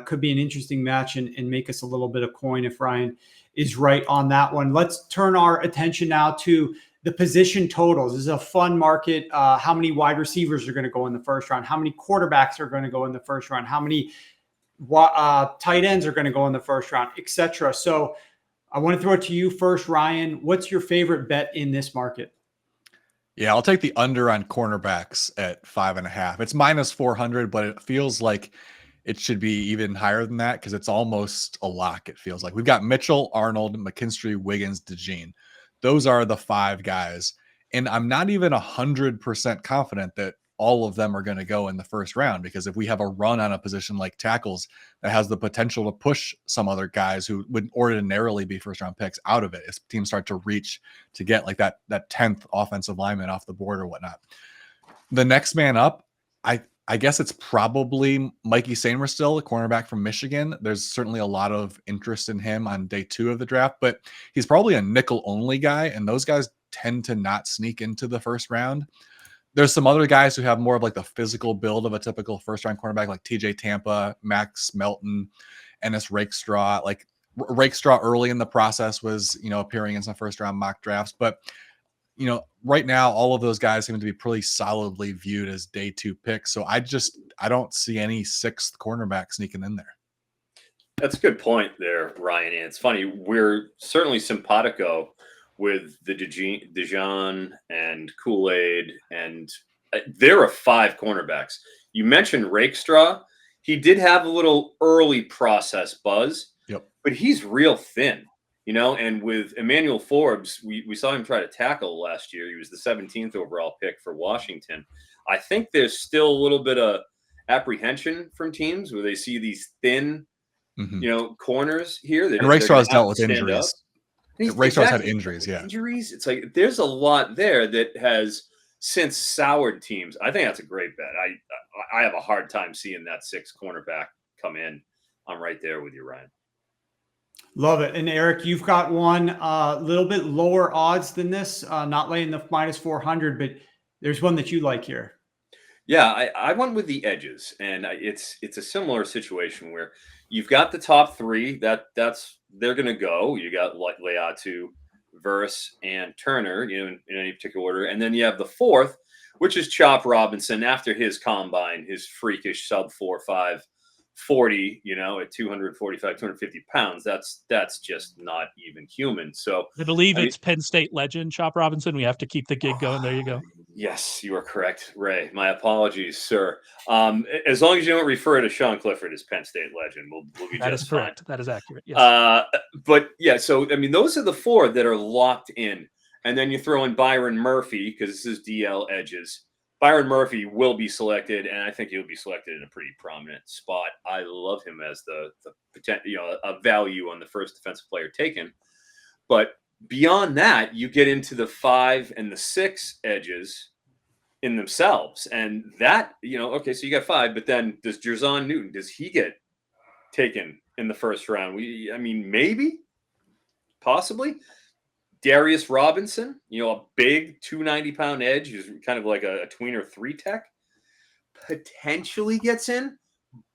could be an interesting match and make us a little bit of coin if Ryan is right on that one. Let's turn our attention now to the position totals. This is a fun market. How many wide receivers are going to go in the first round? How many quarterbacks are going to go in the first round? How many tight ends are going to go in the first round, etc. So I want to throw it to you first, Ryan. What's your favorite bet in this market? Yeah, I'll take the under on cornerbacks at 5.5. It's minus 400, but it feels like it should be even higher than that because it's almost a lock. It feels like we've got Mitchell, Arnold, McKinstry, Wiggins, DeJean. Those are the 5 guys. And I'm not even 100% confident that all of them are going to go in the first round, because if we have a run on a position like tackles that has the potential to push some other guys who would ordinarily be first round picks out of it, as teams start to reach to get like that 10th offensive lineman off the board or whatnot. The next man up, I guess it's probably Mikey Samer still, a cornerback from Michigan. There's certainly a lot of interest in him on day 2 of the draft, but he's probably a nickel only guy, and those guys tend to not sneak into the first round. There's some other guys who have more of like the physical build of a typical first-round cornerback, like TJ Tampa, Max Melton, Ennis Rakestraw. Like Rakestraw early in the process was, appearing in some first-round mock drafts. But, right now, all of those guys seem to be pretty solidly viewed as day 2 picks. So I don't see any 6th cornerback sneaking in there. That's a good point there, Ryan. And it's funny, we're certainly simpatico with the Dijon and Kool-Aid, and there are 5 cornerbacks. You mentioned Rakestraw. He did have a little early process buzz, Yep. but he's real thin, and with Emmanuel Forbes, we saw him try to tackle last year. He was the 17th overall pick for Washington. I think there's still a little bit of apprehension from teams where they see these thin, corners here. And Rakestraw's dealt with injuries. Rakestraw's had Exactly. injuries, yeah. Injuries. It's like there's a lot there that has since soured teams. I think that's a great bet. I have a hard time seeing that 6 cornerback come in. I'm right there with you, Ryan. Love it. And Eric, you've got one a little bit lower odds than this, not laying the minus 400, but there's one that you like here. Yeah, I went with the edges, and it's a similar situation where you've got the top 3 that's they're going to go. You got Leatu, Verse, and Turner, in any particular order, and then you have the 4th, which is Chop Robinson after his combine, his freakish sub 4.5 40, at 245, 250 pounds. That's just not even human. So I believe it's Penn State legend Chop Robinson. We have to keep the gig going. There you go. Yes, you are correct, Ray. My apologies, sir. As long as you don't refer to Sean Clifford as Penn State legend, we'll be that just is correct. fine. That is accurate. Yes. But yeah, so I mean, those are the 4 that are locked in, and then you throw in Byron Murphy because this is DL edges. Byron Murphy will be selected, and I think he'll be selected in a pretty prominent spot. I love him as the potential, a value on the first defensive player taken. But beyond that, you get into the 5 and the 6 edges in themselves, and that okay, so you got 5, but then does Jerzon Newton, does he get taken in the first round? Maybe, possibly. Darius Robinson, a big 290-pound edge who's kind of like a tweener 3 tech, potentially gets in.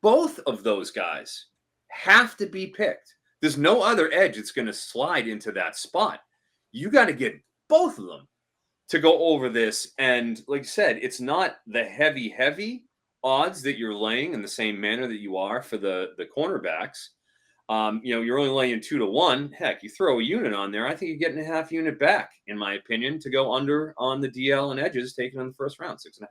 Both of those guys have to be picked. There's no other edge that's going to slide into that spot. You got to get both of them to go over this. And like I said, it's not the heavy odds that you're laying in the same manner that you are for the cornerbacks. You're only laying 2 to 1. Heck, you throw a unit on there, I think you're getting a half unit back, in my opinion, to go under on the DL and edges taken in the first round, 6.5.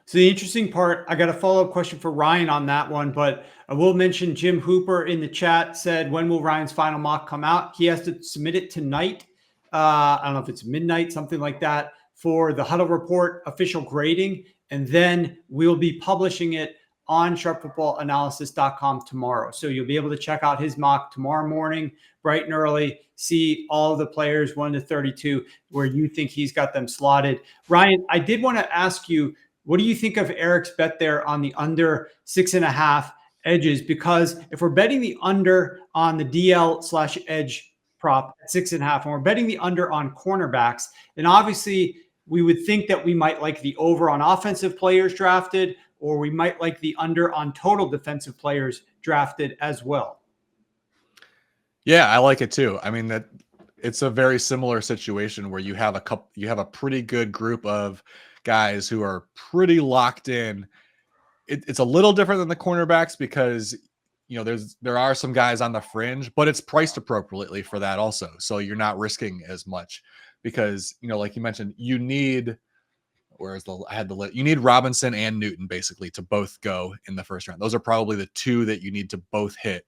So the interesting part, I got a follow-up question for Ryan on that one, but I will mention Jim Hooper in the chat said, when will Ryan's final mock come out? He has to submit it tonight. I don't know if it's midnight, something like that, for the Huddle Report official grading. And then we'll be publishing it on sharpfootballanalysis.com tomorrow. So you'll be able to check out his mock tomorrow morning, bright and early, see all the players 1 to 32, where you think he's got them slotted. Ryan, I did want to ask you, what do you think of Eric's bet there on the under 6.5 edges? Because if we're betting the under on the DL/edge prop at 6.5, and we're betting the under on cornerbacks, then obviously we would think that we might like the over on offensive players drafted, or we might like the under on total defensive players drafted as well. Yeah, I like it too. I mean, that it's a very similar situation where you have a pretty good group of guys who are pretty locked in. It's a little different than the cornerbacks because there are some guys on the fringe, but it's priced appropriately for that also. So you're not risking as much because like you mentioned, you need you need Robinson and Newton basically to both go in the first round. Those are probably the 2 that you need to both hit.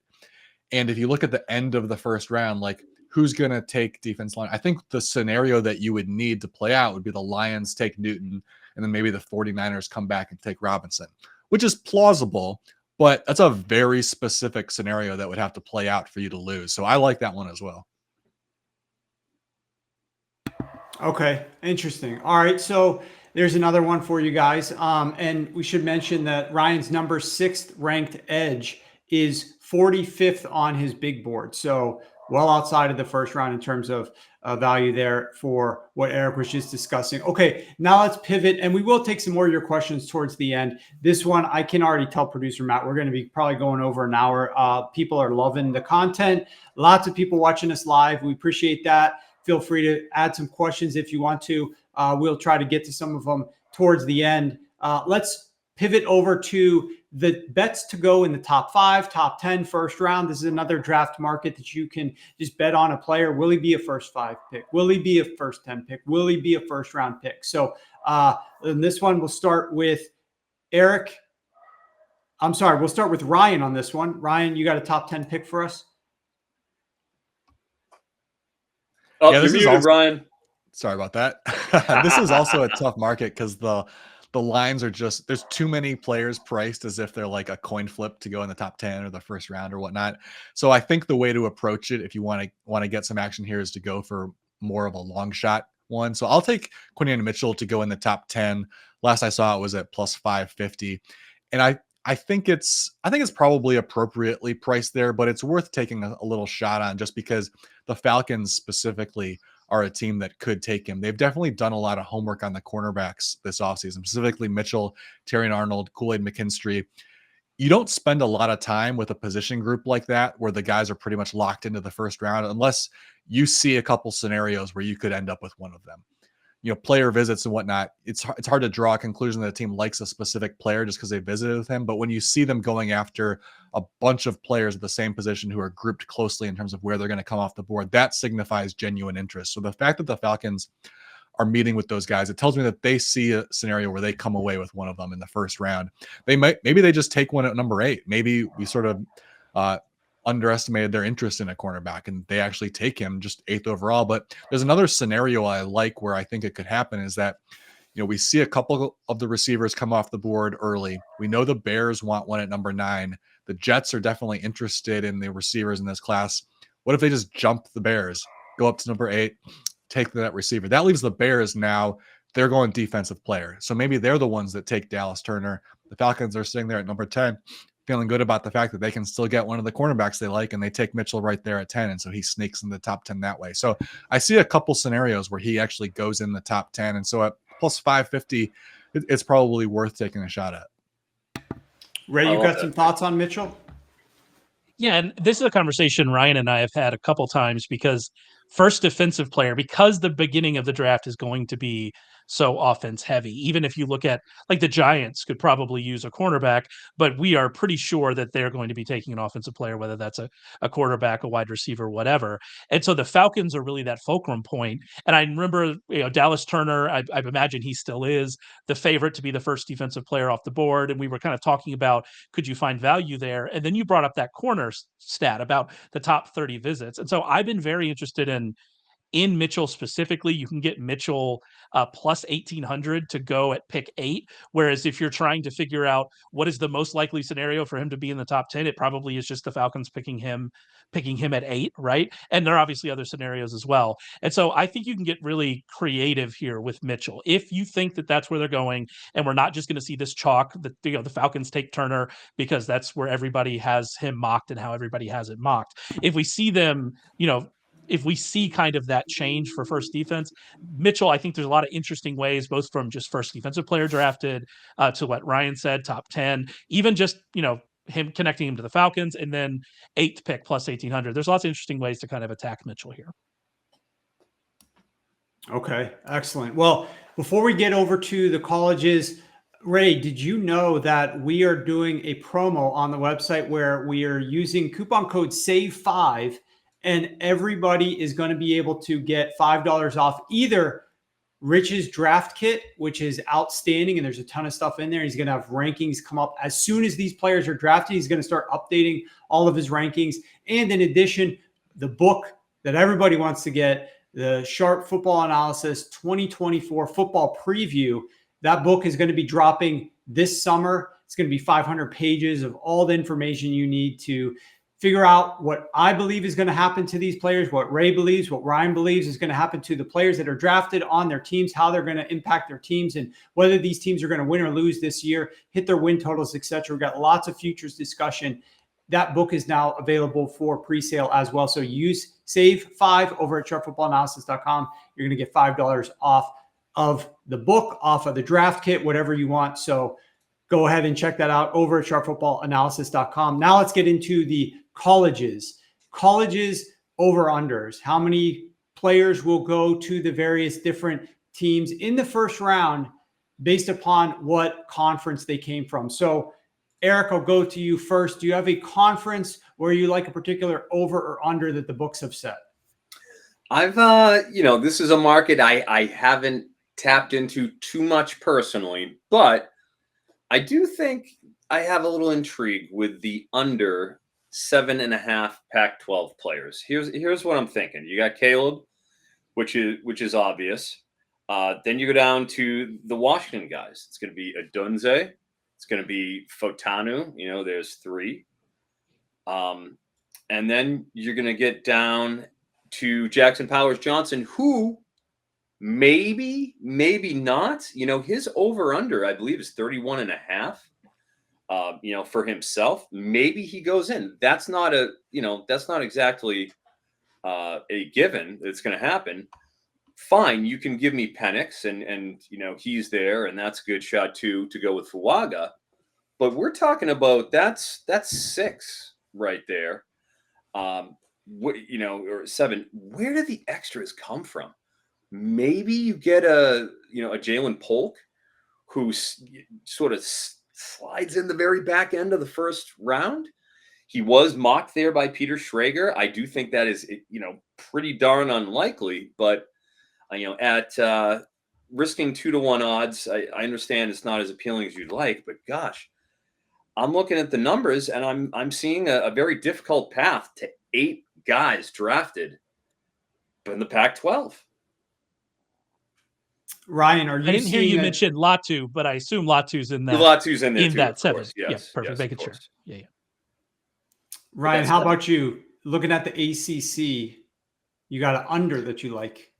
And if you look at the end of the first round, like who's going to take defense line? I think the scenario that you would need to play out would be the Lions take Newton and then maybe the 49ers come back and take Robinson, which is plausible, but that's a very specific scenario that would have to play out for you to lose. So I like that one as well. Okay, interesting. All right, so there's another one for you guys. And we should mention that Ryan's number 6th ranked edge is 45th on his big board. So well outside of the first round in terms of value there for what Eric was just discussing. Okay, now let's pivot, and we will take some more of your questions towards the end. This one, I can already tell producer Matt, we're going to be probably going over an hour. People are loving the content. Lots of people watching us live. We appreciate that. Feel free to add some questions if you want to. We'll try to get to some of them towards the end. Let's pivot over to the bets to go in the top 5, top 10 first round. This is another draft market that you can just bet on a player. Will he be a first 5 pick? Will he be a first 10 pick? Will he be a first round pick? So in this one, we'll start with Eric. I'm sorry, we'll start with Ryan on this one. Ryan, you got a top 10 pick for us? Oh, Yeah, you're muted, Ryan. Sorry about that. This is also a tough market because the lines are just, there's too many players priced as if they're like a coin flip to go in the top 10 or the first round or whatnot. So I think the way to approach it, if you want to get some action here, is to go for more of a long shot one. So I'll take Quinion Mitchell to go in the top 10. Last I saw it was at plus 550. And I think it's probably appropriately priced there, but it's worth taking a little shot on just because the Falcons specifically are a team that could take him. They've definitely done a lot of homework on the cornerbacks this offseason, specifically Mitchell, Terrion Arnold, Kool-Aid McKinstry. You don't spend a lot of time with a position group like that where the guys are pretty much locked into the first round unless you see a couple scenarios where you could end up with one of them. You know, player visits and whatnot, it's hard to draw a conclusion that a team likes a specific player just because they visited with him. But when you see them going after a bunch of players at the same position who are grouped closely in terms of where they're going to come off the board, that signifies genuine interest. So the fact that the Falcons are meeting with those guys, it tells me that they see a scenario where they come away with one of them in the first round. Maybe they just take one at number 8. Maybe we sort of underestimated their interest in a cornerback and they actually take him just 8th overall. But there's another scenario I like where I think it could happen is that, you know, we see a couple of the receivers come off the board early. We know the Bears want one at number 9. The Jets are definitely interested in the receivers in this class. What if they just jump the Bears, go up to number 8, take that receiver? That leaves the Bears now. They're going defensive player. So maybe they're the ones that take Dallas Turner. The Falcons are sitting there at number 10, feeling good about the fact that they can still get one of the cornerbacks they like, and they take Mitchell right there at 10. And so he sneaks in the top 10 that way. So I see a couple scenarios where he actually goes in the top 10. And so at plus 550, it's probably worth taking a shot at. Ray, you got some thoughts on Mitchell? Yeah, and this is a conversation Ryan and I have had a couple times because first defensive player, because the beginning of the draft is going to be so offense heavy. Even if you look at like the Giants could probably use a cornerback, but we are pretty sure that they're going to be taking an offensive player, whether that's a quarterback, a wide receiver, whatever. And so the Falcons are really that fulcrum point. And I remember, you know, Dallas Turner, I imagine he still is the favorite to be the first defensive player off the board. And we were kind of talking about, could you find value there? And then you brought up that corner stat about the top 30 visits. And so I've been very interested in Mitchell specifically. You can get Mitchell plus 1,800 to go at pick 8. Whereas if you're trying to figure out what is the most likely scenario for him to be in the top 10, it probably is just the Falcons picking him at 8, right? And there are obviously other scenarios as well. And so I think you can get really creative here with Mitchell. If you think that that's where they're going, and we're not just going to see this chalk that, you know, the Falcons take Turner because that's where everybody has him mocked and how everybody has it mocked. If we see them, you know, if we see kind of that change for first defense, Mitchell, I think there's a lot of interesting ways, both from just first defensive player drafted to what Ryan said, top 10, even just, you know, him connecting him to the Falcons, and then 8th pick plus 1,800. There's lots of interesting ways to kind of attack Mitchell here. Okay, excellent. Well, before we get over to the colleges, Ray, did you know that we are doing a promo on the website where we are using coupon code SAVE5, and everybody is going to be able to get $5 off either Rich's draft kit, which is outstanding, and there's a ton of stuff in there. He's going to have rankings come up as soon as these players are drafted. He's going to start updating all of his rankings. And in addition, the book that everybody wants to get, the Sharp Football Analysis 2024 Football Preview. That book is going to be dropping this summer. It's going to be 500 pages of all the information you need to figure out what I believe is going to happen to these players, what Ray believes, what Ryan believes is going to happen to the players that are drafted on their teams, how they're going to impact their teams, and whether these teams are going to win or lose this year, hit their win totals, etc. We've got lots of futures discussion. That book is now available for pre-sale as well. So use SAVE5 over at sharpfootballanalysis.com. You're going to get $5 off of the book, off of the draft kit, whatever you want. So go ahead and check that out over at sharpfootballanalysis.com. Now let's get into the colleges. Colleges over-unders. How many players will go to the various different teams in the first round based upon what conference they came from? So Eric, I'll go to you first. Do you have a conference where you like a particular over or under that the books have set? I've, this is a market I haven't tapped into too much personally, but I do think I have a little intrigue with the under 7.5 Pac-12 players. Here's what I'm thinking. You got Caleb, which is obvious. Then you go down to the Washington guys. It's going to be Adunze. It's going to be Fotanu. There's 3. And then you're going to get down to Jackson Powers Johnson, who maybe not. His over/under, I believe, is 31.5. For himself, maybe he goes in. That's not exactly a given that's going to happen. Fine, you can give me Penix, and he's there, and that's a good shot too to go with Fuaga. But we're talking about that's 6 right there. Or 7. Where do the extras come from? Maybe you get a Jalen Polk, who sort of slides in the very back end of the first round. He was mocked there by Peter Schrager. I do think that is pretty darn unlikely, but at risking 2-to-1 odds, I understand it's not as appealing as you'd like, but gosh, I'm looking at the numbers and I'm seeing a very difficult path to 8 guys drafted in the Pac-12. Ryan, are you? I didn't hear you mention Latu, but I assume Latu's in that. Latu's in there in too, that of 7. course. Yes, yeah, perfect. yes, Making sure. Yeah. Ryan, how about you? Looking at the ACC, you got an under that you like?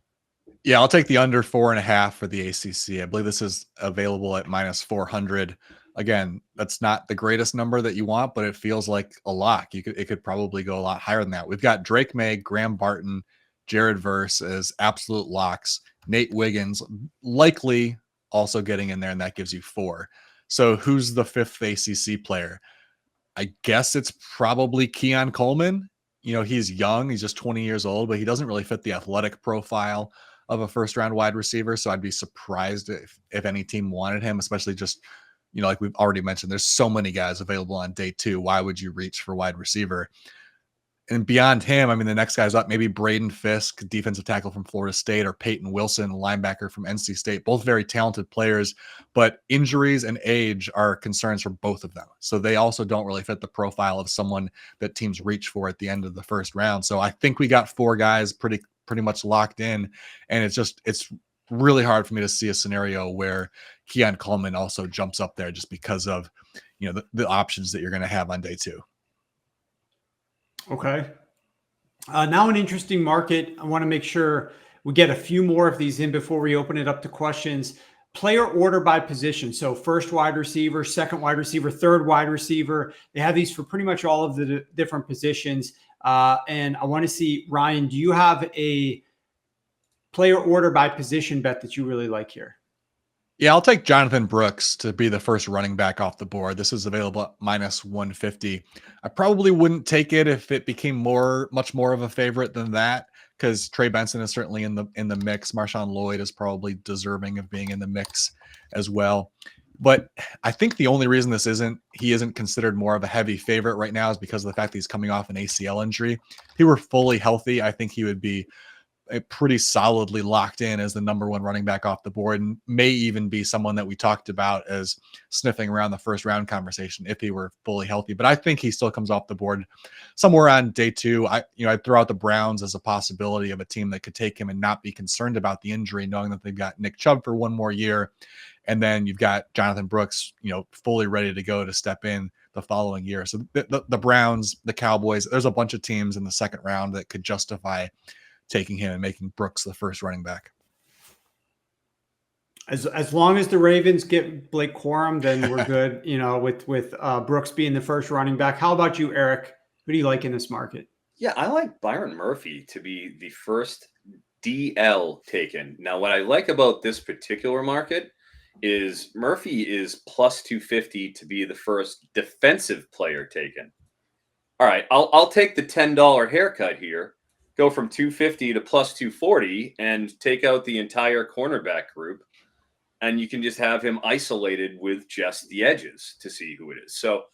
Yeah, I'll take the under 4.5 for the ACC. I believe this is available at -400. Again, that's not the greatest number that you want, but it feels like a lock. It could probably go a lot higher than that. We've got Drake May, Graham Barton, Jared Verse as absolute locks. Nate Wiggins likely also getting in there, and that gives you 4. So who's the 5th ACC player? I guess it's probably Keon Coleman. He's young. He's just 20 years old, but he doesn't really fit the athletic profile of a first-round wide receiver. So I'd be surprised if any team wanted him, especially just, like we've already mentioned, there's so many guys available on day 2. Why would you reach for wide receiver? And beyond him, I mean, the next guy's up, maybe Braden Fisk, defensive tackle from Florida State, or Peyton Wilson, linebacker from NC State, both very talented players, but injuries and age are concerns for both of them. So they also don't really fit the profile of someone that teams reach for at the end of the first round. So I think we got 4 guys pretty much locked in. And it's really hard for me to see a scenario where Keon Coleman also jumps up there just because of, the options that you're going to have on day 2. Okay. Now an interesting market. I want to make sure we get a few more of these in before we open it up to questions. Player order by position. So first wide receiver, second wide receiver, third wide receiver. They have these for pretty much all of the different positions. And I want to see, Ryan, do you have a player order by position bet that you really like here? Yeah, I'll take Jonathan Brooks to be the first running back off the board. This is available at -150. I probably wouldn't take it if it became much more of a favorite than that, because Trey Benson is certainly in the mix. Marshawn Lloyd is probably deserving of being in the mix as well. But I think the only reason he isn't considered more of a heavy favorite right now is because of the fact that he's coming off an ACL injury. If he were fully healthy, I think he would be pretty solidly locked in as the number 1 running back off the board, and may even be someone that we talked about as sniffing around the first round conversation if he were fully healthy. But I think he still comes off the board somewhere on day 2. I'd throw out the Browns as a possibility of a team that could take him and not be concerned about the injury, knowing that they've got Nick Chubb for 1 more year. And then you've got Jonathan Brooks, fully ready to go to step in the following year. So the Browns, the Cowboys, there's a bunch of teams in the second round that could justify taking him and making Brooks the first running back. As long as the Ravens get Blake Corum, then we're good. With Brooks being the first running back. How about you, Eric? Who do you like in this market? Yeah, I like Byron Murphy to be the first DL taken. Now, what I like about this particular market is Murphy is +250 to be the first defensive player taken. All right, I'll take the $10 haircut here. Go from 250 to +240 and take out the entire cornerback group, and you can just have him isolated with just the edges to see who it is. So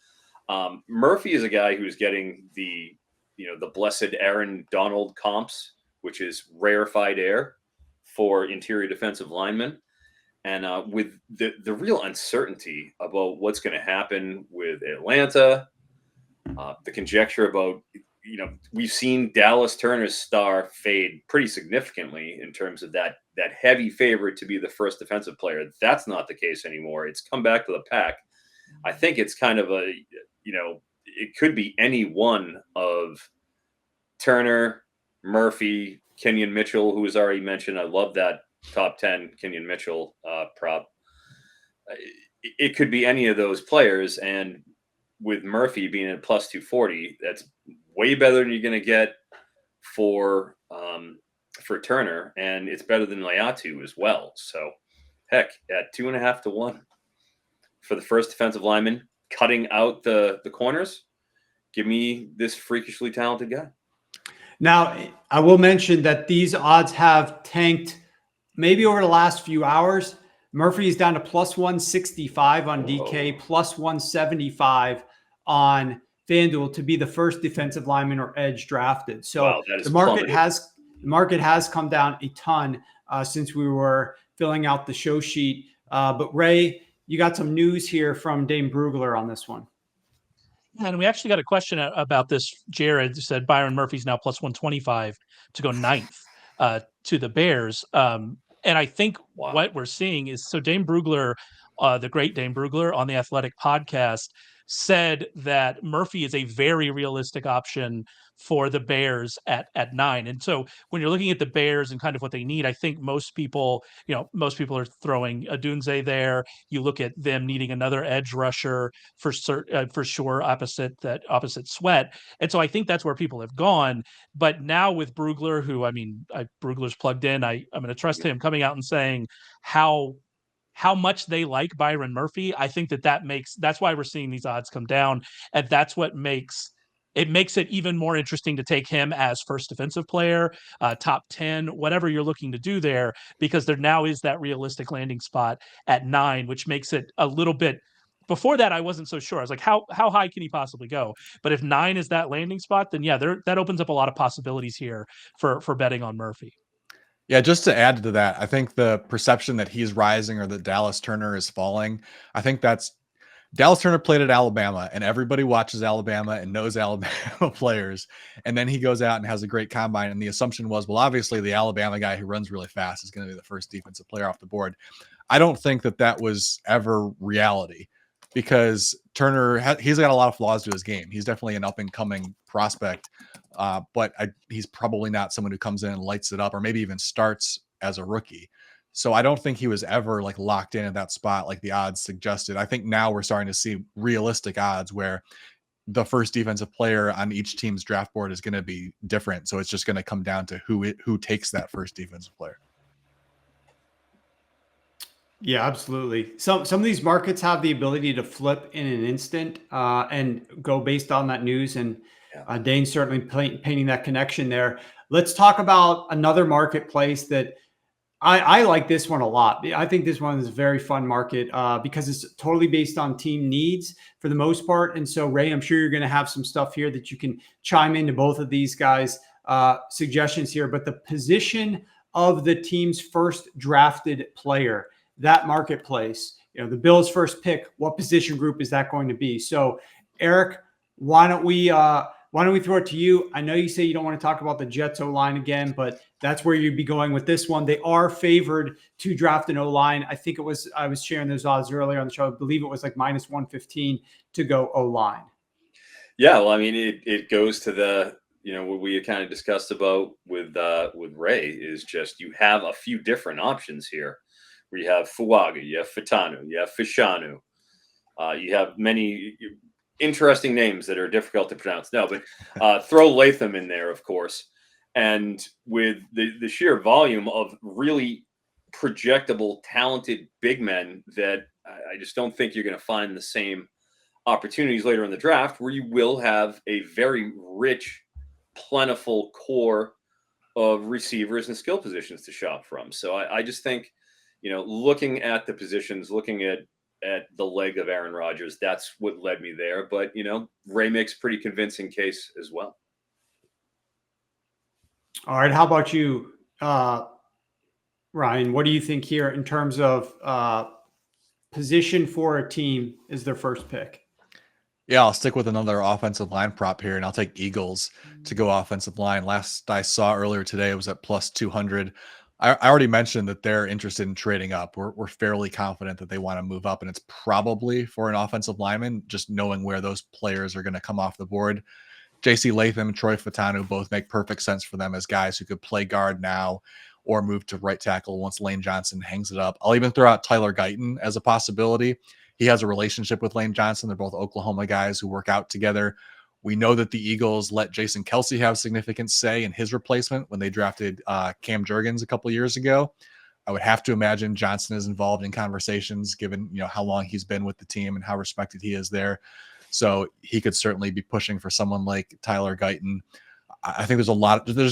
Murphy is a guy who's getting the blessed Aaron Donald comps, which is rarefied air for interior defensive linemen. And with the real uncertainty about what's going to happen with Atlanta, the conjecture about, we've seen Dallas Turner's star fade pretty significantly in terms of that heavy favorite to be the first defensive player. That's not the case anymore. It's come back to the pack. I think it's kind of it could be any one of Turner, Murphy, Kenyon Mitchell, who was already mentioned. I love that top 10 Kenyon Mitchell prop. It could be any of those players. And with Murphy being at plus 240, that's way better than you're going to get for Turner. And it's better than Layatu as well. So heck, at 2.5 to 1 for the first defensive lineman, cutting out the corners, give me this freakishly talented guy. Now, I will mention that these odds have tanked maybe over the last few hours. Murphy is down to plus 165 on DK, plus 175 on FanDuel to be the first defensive lineman or edge drafted. So wow, the market has come down a ton since we were filling out the show sheet. But Ray, you got some news here from Dane Brugler on this one. And we actually got a question about this. Jared said Byron Murphy's now plus 125 to go 9th to the Bears. And I think what we're seeing is, so Dane Brugler, the great Dane Brugler on the Athletic podcast, said that Murphy is a very realistic option for the Bears at 9. And so when you're looking at the Bears and kind of what they need, I think most people are throwing Adunze there. You look at them needing another edge rusher for sure opposite Sweat. And so I think that's where people have gone. But now with Brugler, Brugler's plugged in, I'm going to trust him coming out and saying how much they like Byron Murphy. I think that's why we're seeing these odds come down. And that's what makes it even more interesting to take him as first defensive player, top 10, whatever you're looking to do there, because there now is that realistic landing spot at 9, which makes it a little bit. Before that, I wasn't so sure. I was like, how high can he possibly go? But if 9 is that landing spot, then yeah, that opens up a lot of possibilities here for betting on Murphy. Yeah, just to add to that, I think the perception that he's rising or that Dallas Turner is falling, I think that's Dallas Turner played at Alabama, and everybody watches Alabama and knows Alabama players. And then he goes out and has a great combine. And the assumption was, well, obviously the Alabama guy who runs really fast is going to be the first defensive player off the board. I don't think that was ever reality, because Turner, he's got a lot of flaws to his game. He's definitely an up and coming prospect, but he's probably not someone who comes in and lights it up, or maybe even starts as a rookie. So I don't think he was ever like locked in at that spot like the odds suggested. I think now we're starting to see realistic odds where the first defensive player on each team's draft board is going to be different. So it's just going to come down to who takes that first defensive player. Yeah, absolutely. Some of these markets have the ability to flip in an instant and go based on that news. And Dane's certainly painting that connection there. Let's talk about another marketplace that I like this one a lot. I think this one is a very fun market because it's totally based on team needs for the most part. And so, Ray, I'm sure you're going to have some stuff here that you can chime into both of these guys' suggestions here. But the position of the team's first drafted player, that marketplace, the Bills' first pick, what position group is that going to be? So, Eric, why don't we throw it to you? I know you say you don't want to talk about the Jets O-line again, but that's where you'd be going with this one. They are favored to draft an O-line. I was sharing those odds earlier on the show. I believe it was like minus 115 to go O-line. Yeah, well, I mean, it goes to the, what we had kind of discussed about with Ray is just you have a few different options here. Where you have Fuaga, you have Fitanu, you have Fishanu, you have many interesting names that are difficult to pronounce. No, but throw Latham in there, of course. And with the sheer volume of really projectable, talented big men that I just don't think you're going to find the same opportunities later in the draft, where you will have a very rich, plentiful core of receivers and skill positions to shop from. So I just think, looking at the positions, looking at the leg of Aaron Rodgers, that's what led me there. But, Ray makes a pretty convincing case as well. All right. How about you, Ryan, what do you think here in terms of position for a team is their first pick? Yeah, I'll stick with another offensive line prop here, and I'll take Eagles to go offensive line. Last I saw earlier today, it was at plus 200. I already mentioned that they're interested in trading up. We're fairly confident that they want to move up, and it's probably for an offensive lineman, just knowing where those players are going to come off the board. JC Latham, Troy Fatanu both make perfect sense for them as guys who could play guard now or move to right tackle once Lane Johnson hangs it up. I'll even throw out Tyler Guyton as a possibility. He has a relationship with Lane Johnson. They're both Oklahoma guys who work out together. We know that the Eagles let Jason Kelce have significant say in his replacement when they drafted Cam Jurgens a couple years ago. I would have to imagine Johnson is involved in conversations given, how long he's been with the team and how respected he is there. So he could certainly be pushing for someone like Tyler Guyton. I think there's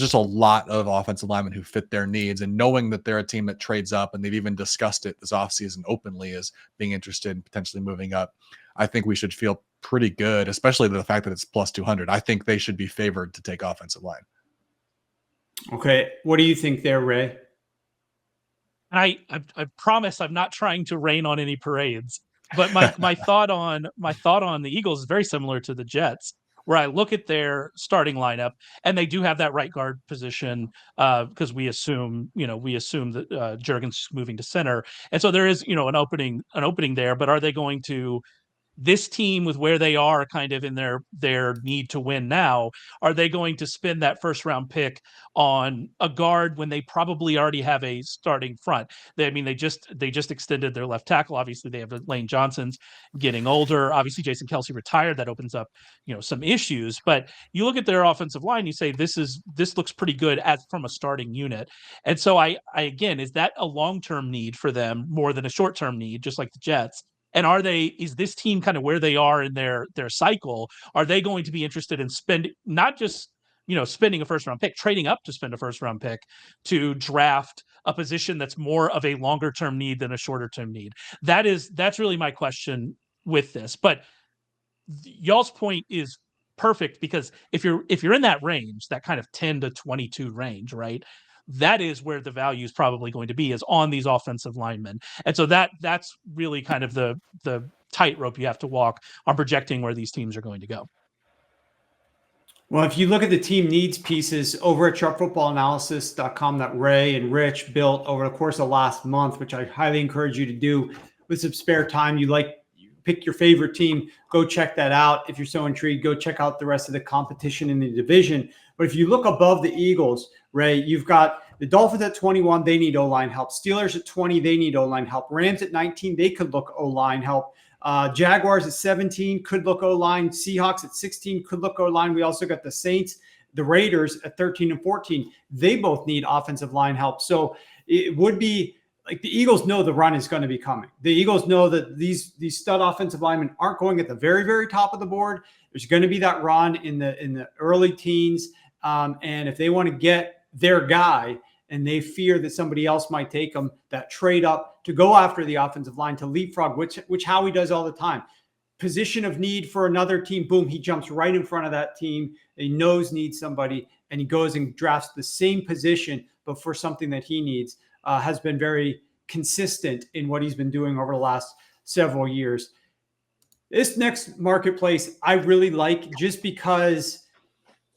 just a lot of offensive linemen who fit their needs, and knowing that they're a team that trades up, and they've even discussed it this offseason openly as being interested in potentially moving up. I think we should feel pretty good, especially the fact that it's plus 200. I think they should be favored to take offensive line. Okay. What do you think there, Ray? I promise I'm not trying to rain on any parades, but my thought on the Eagles is very similar to the Jets, where I look at their starting lineup and they do have that right guard position because we assume that Jurgens is moving to center, and so there is an opening there. But are they going to? This team, with where they are kind of in their need to win now, are they going to spend that first round pick on a guard when they probably already have a starting front? They just extended their left tackle. Obviously, they have Lane Johnson's getting older. Obviously, Jason Kelce retired. That opens up some issues. But you look at their offensive line, you say this looks pretty good as from a starting unit. And so I again, is that a long-term need for them more than a short-term need, just like the Jets? And is this team kind of where they are in their cycle? Are they going to be interested in not just spending a first round pick, trading up to spend a first round pick to draft a position that's more of a longer term need than a shorter term need? That's really my question with this. But y'all's point is perfect, because if you're in that range, that kind of 10 to 22 range, right? That is where the value is probably going to be, is on these offensive linemen. And so that's really kind of the tightrope you have to walk on projecting where these teams are going to go. Well, if you look at the team needs pieces over at sharpfootballanalysis.com that Ray and Rich built over the course of last month, which I highly encourage you to do with some spare time, you pick your favorite team, go check that out. If you're so intrigued, go check out the rest of the competition in the division. But if you look above the Eagles, Ray, you've got the Dolphins at 21, they need O-line help. Steelers at 20, they need O-line help. Rams at 19, they could look O-line help. Jaguars at 17 could look O-line. Seahawks at 16 could look O-line. We also got the Saints, the Raiders at 13 and 14. They both need offensive line help. So it would be like the Eagles know the run is going to be coming. The Eagles know that these stud offensive linemen aren't going at the very, very top of the board. There's going to be that run in the early teens. And if they want to get their guy and they fear that somebody else might take them, that trade up to go after the offensive line, to leapfrog, which Howie does all the time. Position of need for another team, boom, he jumps right in front of that team. He knows needs somebody, and he goes and drafts the same position, but for something that he needs. Has been very consistent in what he's been doing over the last several years. This next marketplace I really like, just because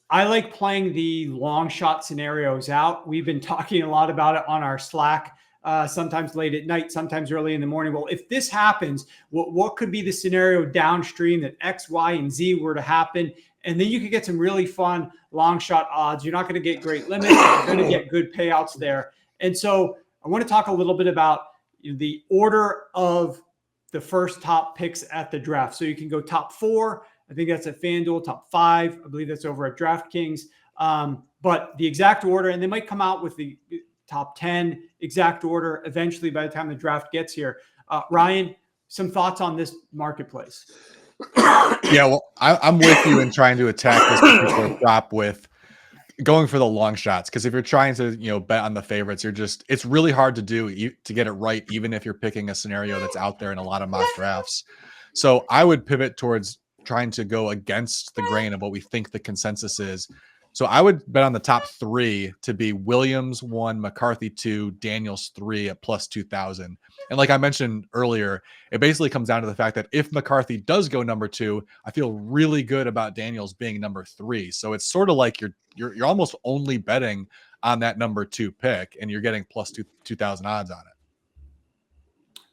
I like playing the long shot scenarios out. We've been talking a lot about it on our Slack, sometimes late at night, sometimes early in the morning. Well, if this happens, what could be the scenario downstream that X, Y, and Z were to happen? And then you could get some really fun long shot odds. You're not going to get great limits, but you're going to get good payouts there. And so I want to talk a little bit about the order of the first top picks at the draft. So you can go top 4. I think that's at FanDuel. Top 5. I believe that's over at DraftKings. But the exact order, and they might come out with the top 10 exact order eventually by the time the draft gets here. Ryan, some thoughts on this marketplace? Yeah, well, I'm with you in trying to attack this particular prop with going for the long shots, because if you're trying to bet on the favorites, it's really hard to get it right, even if you're picking a scenario that's out there in a lot of mock drafts. So I would pivot towards trying to go against the grain of what we think the consensus is. So I would bet on the top 3 to be Williams 1, McCarthy 2, Daniels 3 at plus 2,000. And like I mentioned earlier, it basically comes down to the fact that if McCarthy does go number 2, I feel really good about Daniels being number 3. So it's sort of like you're almost only betting on that number 2 pick, and you're getting plus 2,000 odds on it.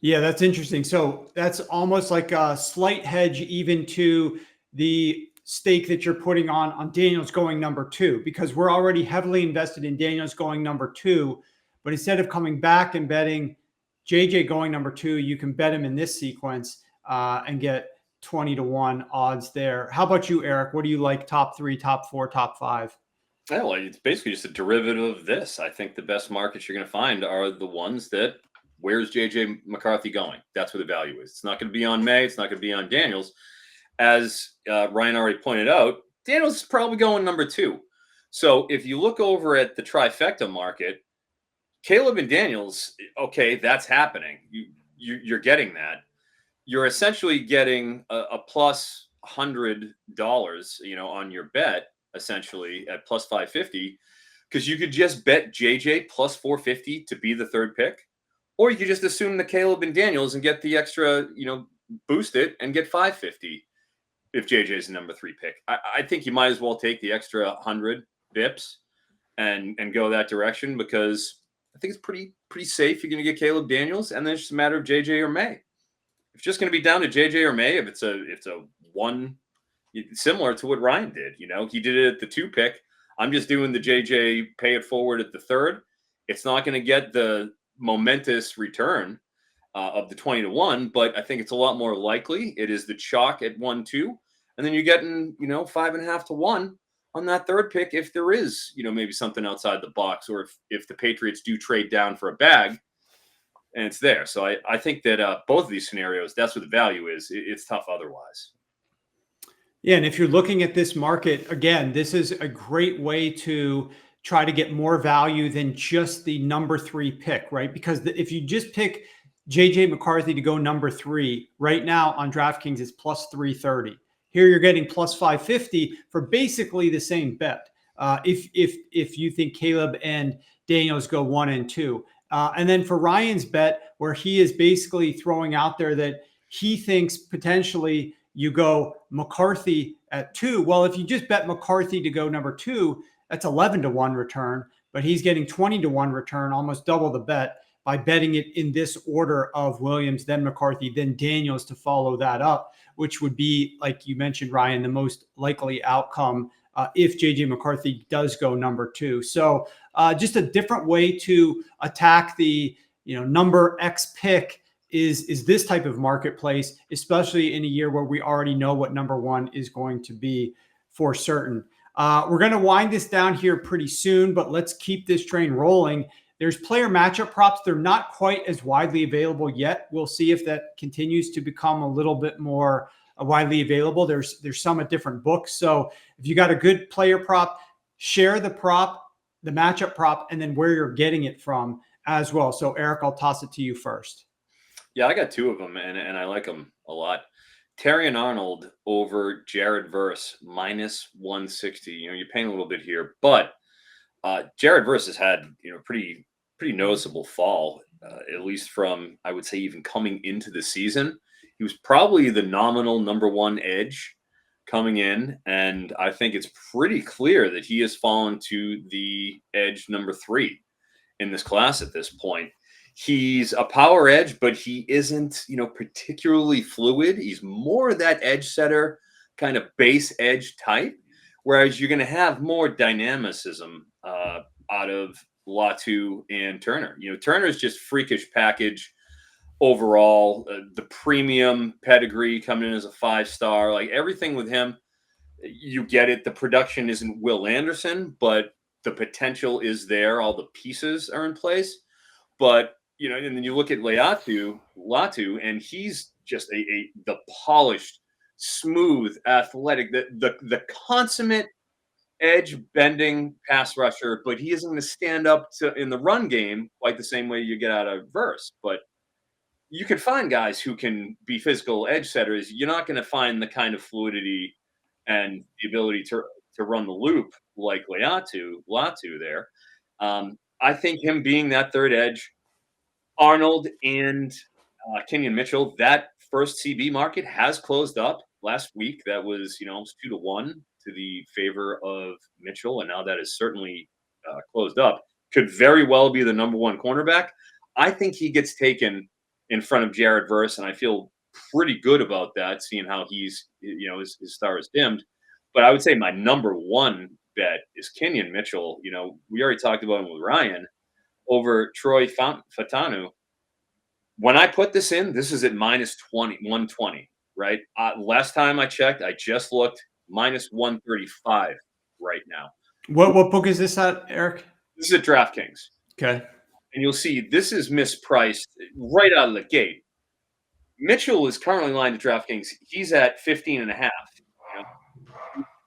Yeah, that's interesting. So that's almost like a slight hedge even to the stake that you're putting on Daniels going number 2, because we're already heavily invested in Daniels going number 2. But instead of coming back and betting JJ going number 2, you can bet him in this sequence and get 20-1 odds there. How about you, Eric? What do you like? Top 3, top 4, top 5? Well, it's basically just a derivative of this. I think the best markets you're going to find are the ones that, where's JJ McCarthy going? That's where the value is. It's not going to be on May. It's not going to be on Daniels. As Ryan already pointed out, Daniels is probably going number 2. So if you look over at the trifecta market, Caleb and Daniels, okay, that's happening. You're getting that. You're essentially getting a plus $100, on your bet, essentially at plus 550, because you could just bet JJ plus 450 to be the third pick, or you could just assume the Caleb and Daniels and get the extra, boost it and get 550 if JJ is the number 3 pick. I think you might as well take the extra 100 bips and go that direction, because I think it's pretty safe. You're going to get Caleb Daniels, and then it's just a matter of JJ or May. If it's just going to be down to JJ or May, if it's a one, similar to what Ryan did, he did it at the 2 pick. I'm just doing the JJ pay it forward at the 3rd. It's not going to get the momentous return of the 20-1, but I think it's a lot more likely. It is the chalk at 1-2, and then you're getting 5.5 to 1 on that 3rd pick if there is maybe something outside the box, or if the Patriots do trade down for a bag and it's there. So I think that both of these scenarios, that's what the value is. It's tough otherwise. Yeah, and if you're looking at this market, again, this is a great way to try to get more value than just the number 3 pick, right? Because if you just pick JJ McCarthy to go number 3, right now on DraftKings it's plus 330. Here you're getting plus 550 for basically the same bet. If you think Caleb and Daniels go 1 and 2. And then for Ryan's bet, where he is basically throwing out there that he thinks potentially you go McCarthy at 2. Well, if you just bet McCarthy to go number 2, that's 11-1 return, but he's getting 20-1 return, almost double the bet, by betting it in this order of Williams, then McCarthy, then Daniels to follow that up, which would be, like you mentioned, Ryan, the most likely outcome if JJ McCarthy does go number 2. So just a different way to attack the number X pick is this type of marketplace, especially in a year where we already know what number 1 is going to be for certain. We're going to wind this down here pretty soon, but let's keep this train rolling. There's player matchup props. They're not quite as widely available yet. We'll see if that continues to become a little bit more widely available. There's some at different books. So if you got a good player prop, share the prop, the matchup prop, and then where you're getting it from as well. So Eric, I'll toss it to you first. Yeah, I got 2 of them, and I like them a lot. Terry and Arnold over Jared Verse minus 160. You're paying a little bit here, but Jared Verse has had pretty noticeable fall, at least from, I would say, even coming into the season. He was probably the nominal number 1 edge coming in, and I think it's pretty clear that he has fallen to the edge number 3 in this class at this point. He's a power edge, but he isn't, particularly fluid. He's more that edge setter, kind of base edge type, whereas you're going to have more dynamicism out of Latu and Turner. Turner's just freakish package overall. The premium pedigree coming in as a 5-star, like everything with him, you get it. The production isn't Will Anderson, but the potential is there. All the pieces are in place, but and then you look at Latu, and he's just the polished, smooth, athletic, the consummate edge bending pass rusher, but he isn't going to stand up in the run game quite the same way you get out of Verse. But you can find guys who can be physical edge setters. You're not going to find the kind of fluidity and the ability to run the loop like Latu there. I think him being that third edge, Arnold and Kenyon Mitchell, that first CB market has closed up last week. That was, almost 2-1 to the favor of Mitchell, and now that is certainly closed up. Could very well be the number one cornerback. I think he gets taken in front of Jared Verse, and I feel pretty good about that, seeing how he's, his star is dimmed. But I would say my number one bet is Kenyon Mitchell. We already talked about him with Ryan over Troy Fatanu. When I put this in, this is at minus 120, right? Last time I checked, I just looked, minus 135 right now. What book is this at, Eric? This is at DraftKings. Okay. And you'll see this is mispriced right out of the gate. Mitchell is currently lined at DraftKings. He's at 15.5.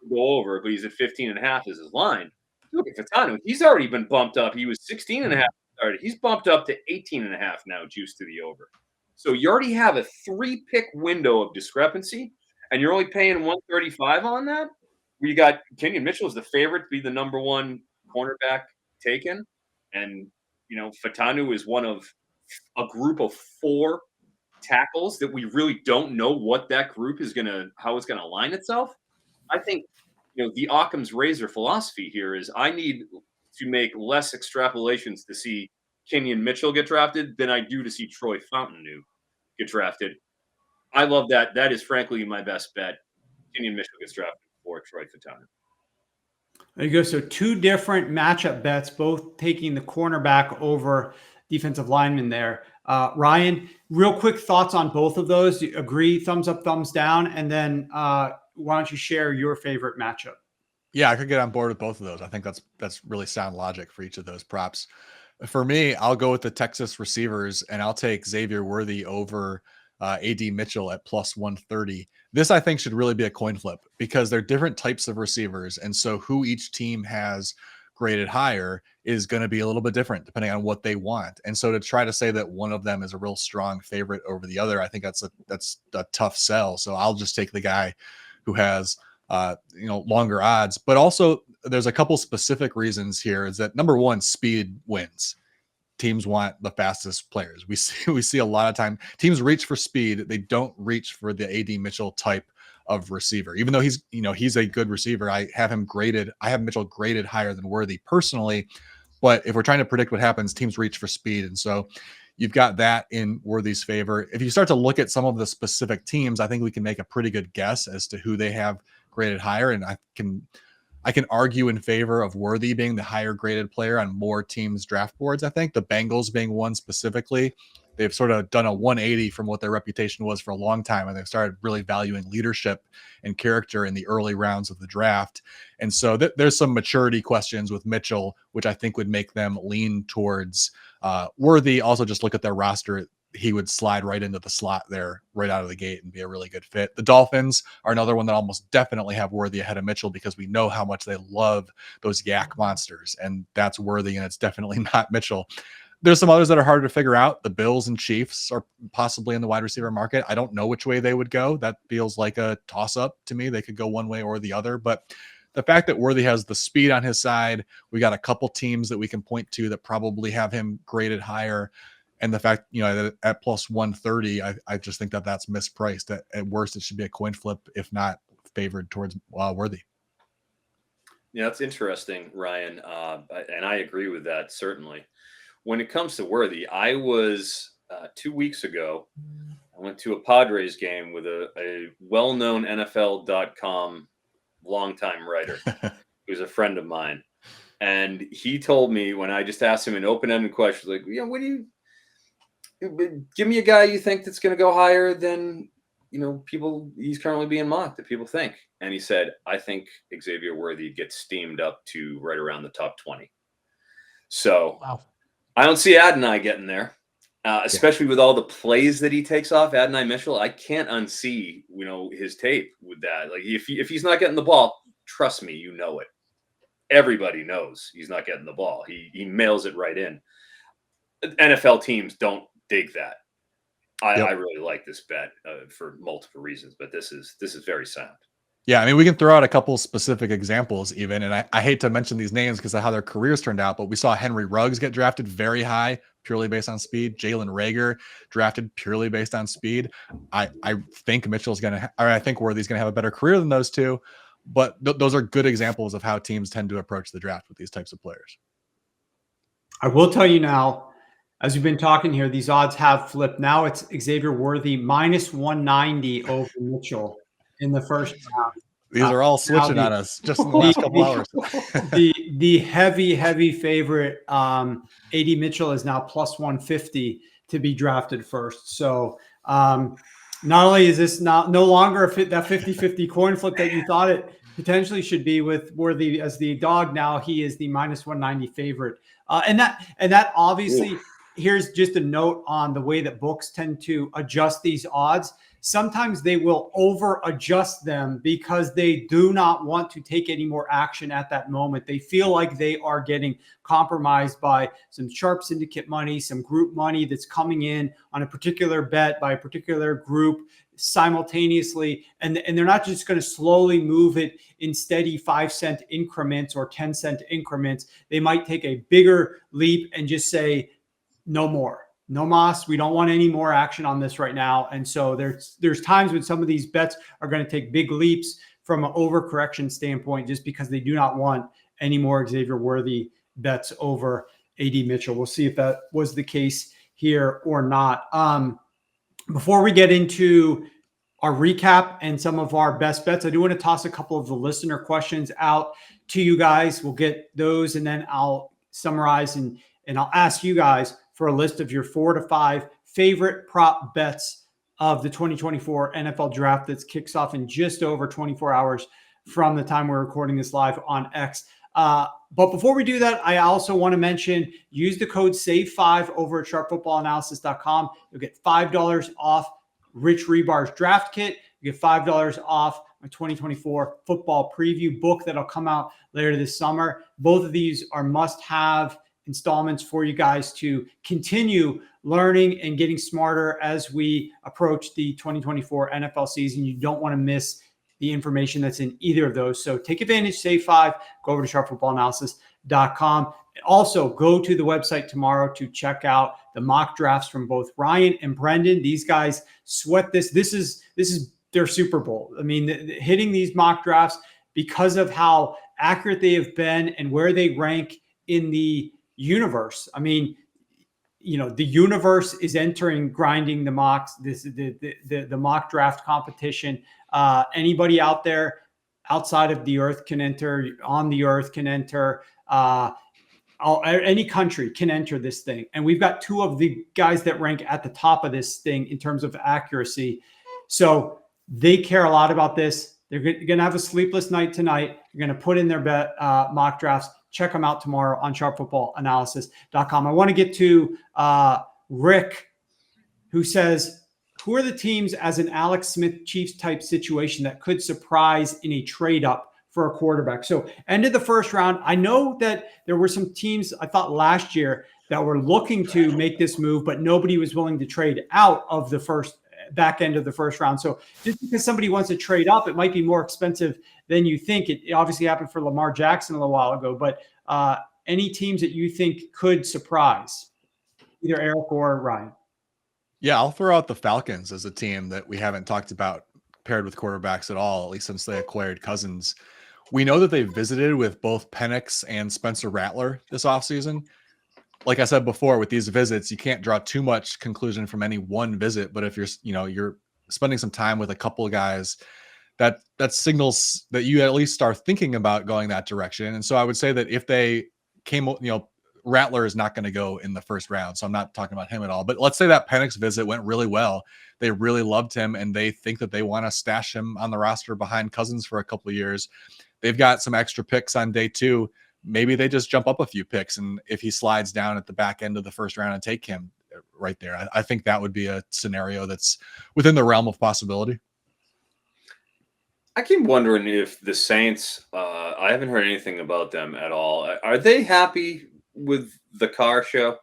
Go over, but he's at 15.5 as his line. Look at Fatanu. He's already been bumped up. He was 16.5 started. He's bumped up to 18.5 now, juiced to the over. So you already have a 3-pick window of discrepancy, and you're only paying 135 on that. You got Kenyon Mitchell is the favorite to be the number one cornerback taken, and Fatanu is one of a group of 4 tackles that we really don't know what that group is how it's gonna align itself. I think the Occam's razor philosophy here is I need to make less extrapolations to see Kenyon Mitchell get drafted than I do to see Troy Fountain get drafted. I love that. That is frankly my best bet. Kenyon Mitchell gets drafted before Troy Fountain. There you go. So 2 different matchup bets, both taking the cornerback over defensive lineman there. Ryan, real quick thoughts on both of those. Do you agree? Thumbs up, thumbs down. And then why don't you share your favorite matchup? Yeah, I could get on board with both of those. I think that's really sound logic for each of those props. For me, I'll go with the Texas receivers, and I'll take Xavier Worthy over AD Mitchell at plus 130. This, I think, should really be a coin flip because they're different types of receivers. And so who each team has graded higher is going to be a little bit different depending on what they want. And so to try to say that one of them is a real strong favorite over the other, I think that's a tough sell. So I'll just take the guy who has longer odds. But also there's a couple specific reasons here. Is that number one, speed wins. Teams want the fastest players. We see a lot of time teams reach for speed. They don't reach for the AD Mitchell type of receiver. Even though he's a good receiver, I have Mitchell graded higher than Worthy personally. But if we're trying to predict what happens, teams reach for speed. And so you've got that in Worthy's favor. If you start to look at some of the specific teams, I think we can make a pretty good guess as to who they have graded higher. And I can argue in favor of Worthy being the higher graded player on more teams' draft boards. I think the Bengals being one specifically, they've sort of done a 180 from what their reputation was for a long time. And they've started really valuing leadership and character in the early rounds of the draft. And so there's some maturity questions with Mitchell, which I think would make them lean towards Worthy. Also, just look at their roster. He would slide right into the slot there right out of the gate and be a really good fit. The Dolphins are another one that almost definitely have Worthy ahead of Mitchell because we know how much they love those yak monsters, and that's Worthy, and it's definitely not Mitchell. There's some others that are harder to figure out. The Bills and Chiefs are possibly in the wide receiver market. I don't know which way they would go. That feels like a toss-up to me. They could go one way or the other, but the fact that Worthy has the speed on his side, we got a couple teams that we can point to that probably have him graded higher. And the fact, that at plus 130, I just think that's mispriced. At worst, it should be a coin flip, if not favored towards Worthy. Yeah, that's interesting, Ryan. And I agree with that, certainly. When it comes to Worthy, I was 2 weeks ago, I went to a Padres game with a well-known NFL.com longtime writer who's a friend of mine. And he told me when I just asked him an open-ended question, like, what do you give me a guy you think that's going to go higher than, people he's currently being mocked that people think. And he said, I think Xavier Worthy gets steamed up to right around the top 20. So Wow. I don't see Adonai getting there, especially with all the plays that he takes off. Adonai Mitchell, I can't unsee, his tape with that. Like if he's not getting the ball, trust me, it. Everybody knows he's not getting the ball. He mails it right in. NFL teams don't dig that. I really like this bet for multiple reasons, but this is very sound. Yeah, I mean, we can throw out a couple specific examples even, and I hate to mention these names because of how their careers turned out, but we saw Henry Ruggs get drafted very high, purely based on speed. Jalen Reagor drafted purely based on speed. I think Mitchell's going to, or I think Worthy's going to have a better career than those two, but those are good examples of how teams tend to approach the draft with these types of players. I will tell you now, as we've been talking here, these odds have flipped. Now it's Xavier Worthy minus 190 over Mitchell in the first round. These are all switching on us just in the last couple hours. The heavy favorite, AD Mitchell, is now plus 150 to be drafted first. So not only is this no longer that 50-50 coin flip that you thought it potentially should be with Worthy as the dog, now he is the minus 190 favorite. And that obviously, here's just a note on the way that books tend to adjust these odds. Sometimes they will over adjust them because they do not want to take any more action at that moment. They feel like they are getting compromised by some sharp syndicate money, some group money that's coming in on a particular bet by a particular group simultaneously. And they're not just going to slowly move it in steady 5-cent increments or 10-cent increments. They might take a bigger leap and just say, no more. No mas. We don't want any more action on this right now. And so there's times when some of these bets are going to take big leaps from an overcorrection standpoint, just because they do not want any more Xavier Worthy bets over AD Mitchell. We'll see if that was the case here or not. Before we get into our recap and some of our best bets, I do want to toss a couple of the listener questions out to you guys. We'll get those, and then I'll summarize and I'll ask you guys for a list of your 4 to 5 favorite prop bets of the 2024 NFL draft that kicks off in just over 24 hours from the time we're recording this live on X. But before we do that, I also want to mention, use the code SAVE5 over at sharpfootballanalysis.com. You'll get $5 off Rich Rebar's draft kit. You get $5 off my 2024 football preview book that'll come out later this summer. Both of these are must-have installments for you guys to continue learning and getting smarter as we approach the 2024 NFL season. You don't want to miss the information that's in either of those. So take advantage, save 5, go over to sharpfootballanalysis.com. Also, go to the website tomorrow to check out the mock drafts from both Ryan and Brendan. These guys sweat this. This is their Super Bowl. I mean, hitting these mock drafts because of how accurate they have been and where they rank in the universe. I mean, you know, the universe is entering, grinding the mocks. This is the mock draft competition. Anybody out there outside of the earth can enter, on the earth can enter, any country can enter this thing. And we've got 2 of the guys that rank at the top of this thing in terms of accuracy. So they care a lot about this. They're going to have a sleepless night tonight. They're going to put in their mock drafts. Check them out tomorrow on sharpfootballanalysis.com. I want to get to Rick, who says, who are the teams as an Alex Smith Chiefs type situation that could surprise in a trade up for a quarterback? So end of the first round. I know that there were some teams, I thought last year, that were looking to make this move, but nobody was willing to trade out of the back end of the first round. So just because somebody wants to trade up, it might be more expensive than you think. It obviously happened for Lamar Jackson a little while ago, but any teams that you think could surprise, either Eric or Ryan? Yeah, I'll throw out the Falcons as a team that we haven't talked about paired with quarterbacks at all, at least since they acquired Cousins. We know that they visited with both Penix and Spencer Rattler this offseason. Like I said before, with these visits, you can't draw too much conclusion from any one visit. But if you're spending some time with a couple of guys, that signals that you at least start thinking about going that direction. And so I would say that if they came, Rattler is not going to go in the first round, so I'm not talking about him at all. But let's say that Penix visit went really well. They really loved him, and they think that they want to stash him on the roster behind Cousins for a couple of years. They've got some extra picks on day 2. Maybe they just jump up a few picks, and if he slides down at the back end of the first round and take him right there, I think that would be a scenario that's within the realm of possibility. I keep wondering if the Saints, I haven't heard anything about them at all. Are they happy with the Carr show?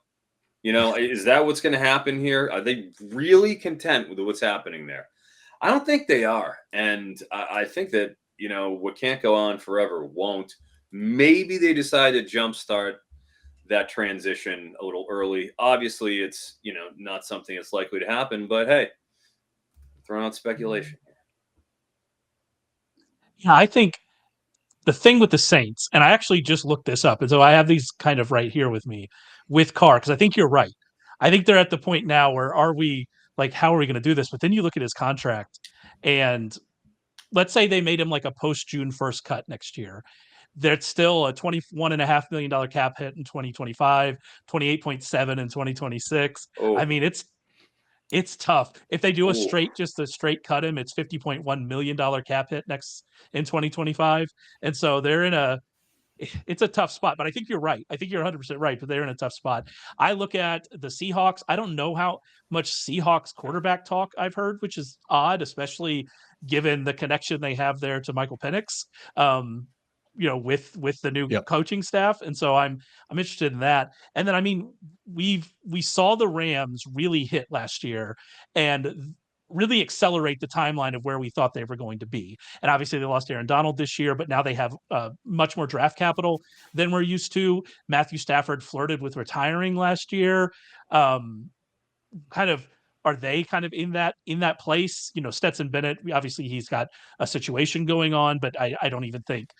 Is that what's going to happen here? Are they really content with what's happening there? I don't think they are. And I think that what can't go on forever won't. Maybe they decide to jumpstart that transition a little early. Obviously, it's, not something that's likely to happen, but hey, throwing out speculation. Yeah, I think the thing with the Saints, and I actually just looked this up, and so I have these kind of right here with me with Carr, because I think you're right. I think they're at the point now where how are we going to do this? But then you look at his contract, and let's say they made him like a post June 1st cut next year. There's still a $21.5 million cap hit in 2025, 28.7 in 2026. Oh. I mean, it's tough. If they do just a straight cut him, it's $50.1 million cap hit next in 2025. And so it's a tough spot, but I think you're right. I think you're 100% right, but they're in a tough spot. I look at the Seahawks. I don't know how much Seahawks quarterback talk I've heard, which is odd, especially given the connection they have there to Michael Penix, with the new coaching staff. And so I'm interested in that. And then, I mean, we saw the Rams really hit last year and really accelerate the timeline of where we thought they were going to be. And obviously they lost Aaron Donald this year, but now they have much more draft capital than we're used to. Matthew Stafford flirted with retiring last year. Are they kind of in that place? Stetson Bennett, obviously he's got a situation going on, but I don't even think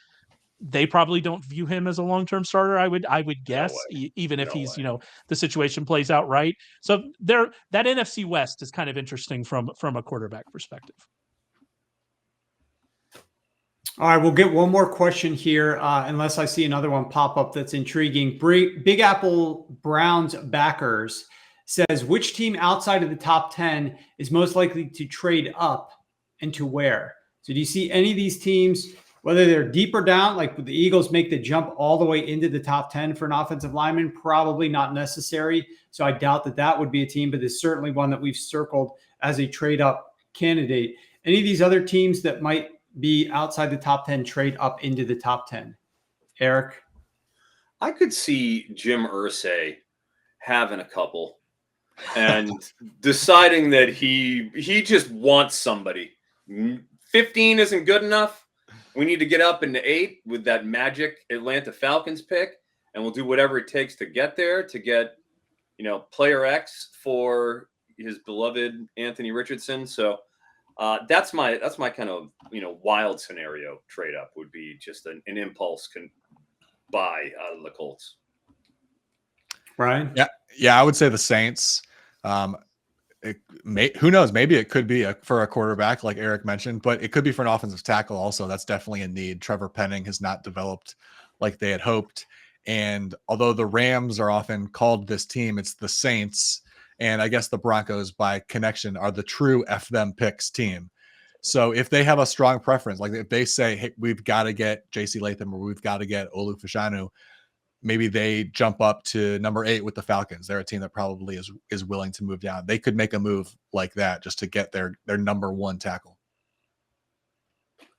they probably don't view him as a long-term starter. I would guess, even if he's, the situation plays out right. So that NFC West is kind of interesting from a quarterback perspective. All right, we'll get one more question here, unless I see another one pop up that's intriguing. Big Apple Browns backers says, which team outside of the top 10 is most likely to trade up and to where? So do you see any of these teams, whether they're deeper down, like the Eagles make the jump all the way into the top 10 for an offensive lineman? Probably not necessary. So I doubt that would be a team, but it's certainly one that we've circled as a trade up candidate. Any of these other teams that might be outside the top 10 trade up into the top 10? Eric? I could see Jim Irsay having a couple and deciding that he just wants somebody. 15 isn't good enough. We need to get up into 8 with that magic Atlanta Falcons pick, and we'll do whatever it takes to get there, to get, player X for his beloved Anthony Richardson. So that's my kind of, wild scenario trade up would be just an impulse can buy out of the Colts. Ryan? Yeah, I would say the Saints. Who knows? Maybe it could be for a quarterback, like Eric mentioned, but it could be for an offensive tackle also. That's definitely a need. Trevor Penning has not developed like they had hoped. And although the Rams are often called this team, it's the Saints. And I guess the Broncos, by connection, are the true F them picks team. So if they have a strong preference, like if they say, hey, we've got to get JC Latham or we've got to get Olu Fashanu, maybe they jump up to number 8 with the Falcons. They're a team that probably is willing to move down. They could make a move like that just to get their number 1 tackle.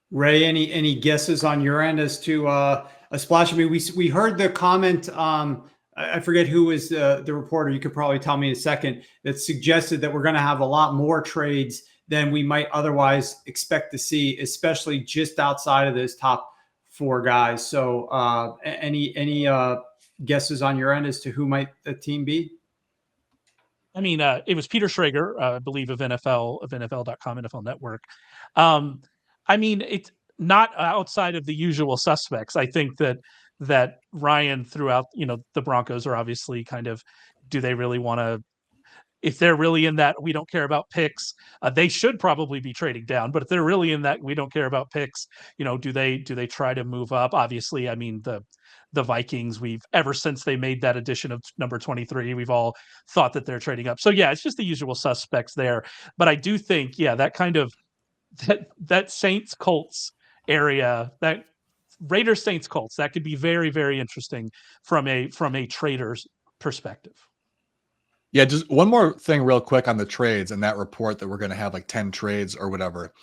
Ray, any guesses on your end as to a splash? I mean, we heard the comment. I forget who was the reporter. You could probably tell me in a second, that suggested that we're going to have a lot more trades than we might otherwise expect to see, especially just outside of those top 4 guys. So any guesses on your end as to who might the team be? I mean, it was Peter Schrager, I believe, of NFL.com, NFL Network. I mean, it's not outside of the usual suspects. I think that Ryan threw out, the Broncos are obviously kind of, do they really want to, if they're really in that we don't care about picks, they should probably be trading down. But if they're really in that we don't care about picks, do they try to move up? Obviously, I mean, the Vikings, ever since they made that addition of number 23, we've all thought that they're trading up. So yeah, it's just the usual suspects there. But I do think, that kind of that Saints Colts area, that Raiders Saints Colts, that could be very, very interesting from a trader's perspective. Yeah, just one more thing real quick on the trades and that report that we're going to have like 10 trades or whatever.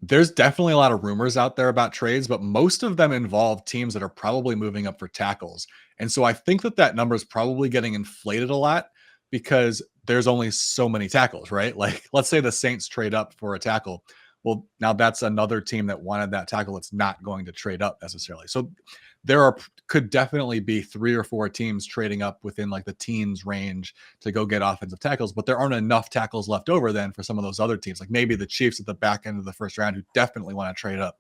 There's definitely a lot of rumors out there about trades, but most of them involve teams that are probably moving up for tackles. And so I think that number is probably getting inflated a lot because there's only so many tackles, right? Like, let's say the Saints trade up for a tackle. Well, now that's another team that wanted that tackle that's not going to trade up necessarily. So could definitely be 3 or 4 teams trading up within like the teens range to go get offensive tackles, but there aren't enough tackles left over then for some of those other teams, like maybe the Chiefs at the back end of the first round who definitely want to trade up.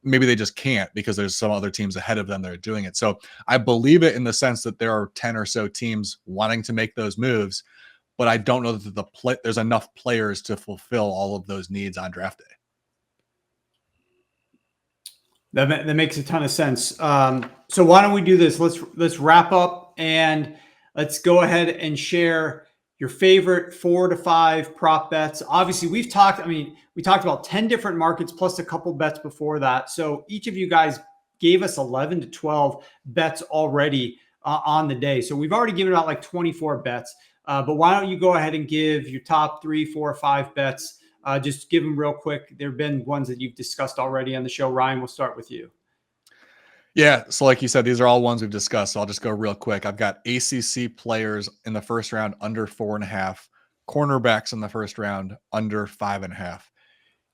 Maybe they just can't because there's some other teams ahead of them that are doing it. So I believe it in the sense that there are 10 or so teams wanting to make those moves, but I don't know that there's enough players to fulfill all of those needs on draft day. That makes a ton of sense. So why don't we do this? Let's wrap up and let's go ahead and share your favorite 4 to 5 prop bets. Obviously, we talked about 10 different markets plus a couple bets before that. So each of you guys gave us 11 to 12 bets already on the day. So we've already given out like 24 bets. But why don't you go ahead and give your top 3, 4, 5 bets? Just give them real quick. There have been ones that you've discussed already on the show. Ryan, we'll start with you. Yeah. So like you said, these are all ones we've discussed. So I'll just go real quick. I've got ACC players in the first round under 4.5, cornerbacks in the first round under 5.5.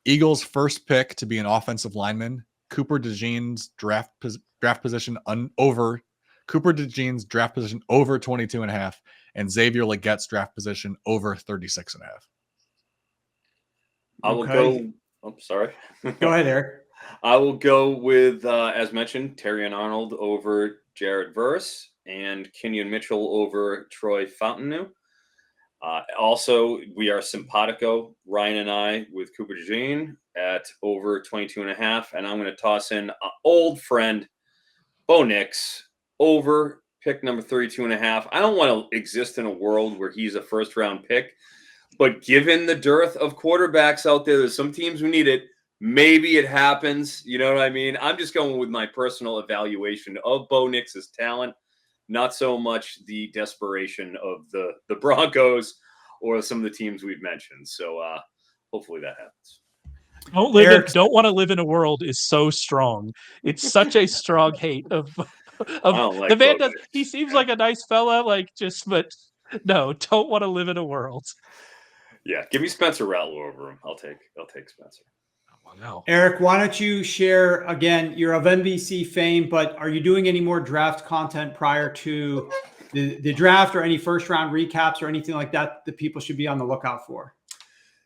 Eagles first pick to be an offensive lineman, Cooper DeJean's draft position over 22.5, and Xavier Legette's draft position over 36.5. I will go. Oh, sorry. Go ahead, Eric. I will go with, as mentioned, Terrion Arnold over Jared Verse and Kenyon Mitchell over Troy Fountainu. Also, we are simpatico, Ryan and I, with Cooper DeJean at over 22.5. And I'm going to toss in old friend Bo Nix over pick number 32.5. I don't want to exist in a world where he's a first round pick, but given the dearth of quarterbacks out there, there's some teams who need it. Maybe it happens. You know what I mean? I'm just going with my personal evaluation of Bo Nix's talent, not so much the desperation of the Broncos or some of the teams we've mentioned. So hopefully that happens. Don't want to live in a world is so strong. It's such a strong hate of the man. He seems like a nice fella, but no, don't want to live in a world. Yeah, give me Spencer Rattler over him. I'll take Spencer. No. Eric, why don't you share again? You're of NBC fame, but are you doing any more draft content prior to the draft or any first round recaps or anything like that that people should be on the lookout for?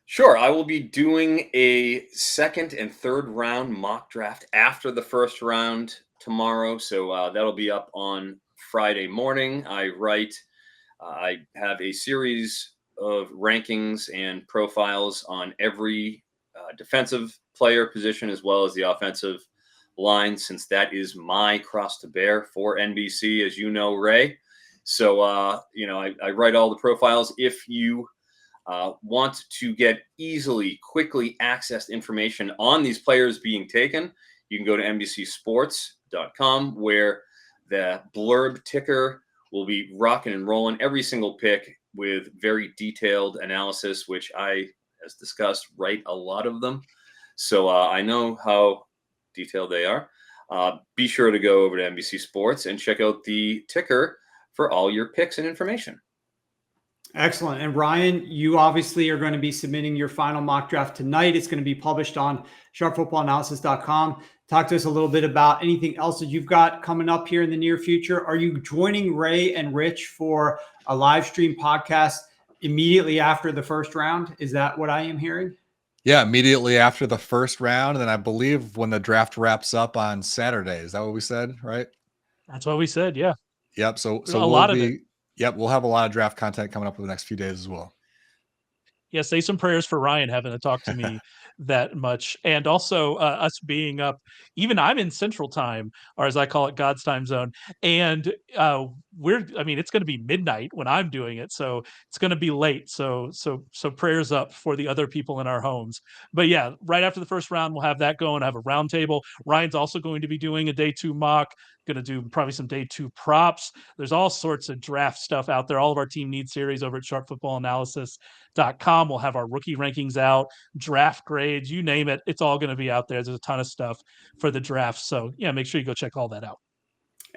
Sure. I will be doing a second and third round mock draft after the first round tomorrow. So that'll be up on Friday morning. I have a series of rankings and profiles on every defensive player position as well as the offensive line, since that is my cross to bear for NBC, as you know, Ray. So, I write all the profiles. If you want to get quickly accessed information on these players being taken, you can go to NBCSports.com, where the blurb ticker will be rocking and rolling every single pick with very detailed analysis, which I, as discussed, write a lot of them. So I know how detailed they are. Be sure to go over to NBC Sports and check out the ticker for all your picks and information. Excellent. And Ryan, you obviously are going to be submitting your final mock draft tonight. It's going to be published on sharpfootballanalysis.com. Talk to us a little bit about anything else that you've got coming up here in the near future. Are you joining Ray and Rich for a live stream podcast immediately after the first round? Is that what I am hearing? Yeah, immediately after the first round. And then I believe when the draft wraps up on Saturday. Is that what we said, right? That's what we said, yeah. Yep. So we'll have a lot of draft content coming up in the next few days as well. Yeah, say some prayers for Ryan having to talk to me that much. And also us being up, even I'm in Central Time, or as I call it, God's time zone. And it's going to be midnight when I'm doing it. So it's going to be late. So prayers up for the other people in our homes. But yeah, right after the first round, we'll have that going. I have a round table. Ryan's also going to be doing a day 2 mock. Going to do probably some day 2 props. There's all sorts of draft stuff out there. All of our team needs series over at sharpfootballanalysis.com. We'll have our rookie rankings out, draft grades, you name it. It's all going to be out there. There's a ton of stuff for the draft. So yeah, make sure you go check all that out.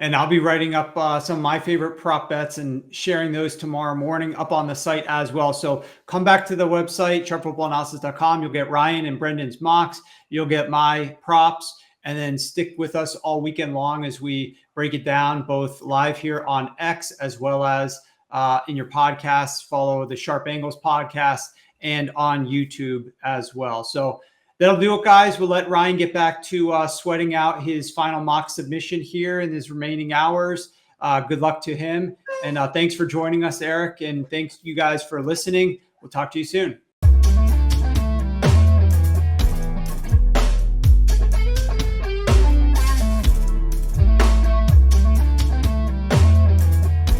And I'll be writing up some of my favorite prop bets and sharing those tomorrow morning up on the site as well. So come back to the website, sharpfootballanalysis.com. You'll get Ryan and Brendan's mocks. You'll get my props, and then stick with us all weekend long as we break it down, both live here on X as well as in your podcasts. Follow the Sharp Angles podcast and on YouTube as well. So that'll do it, guys. We'll let Ryan get back to sweating out his final mock submission here in his remaining hours. Good luck to him. And thanks for joining us, Eric. And thanks you guys for listening. We'll talk to you soon.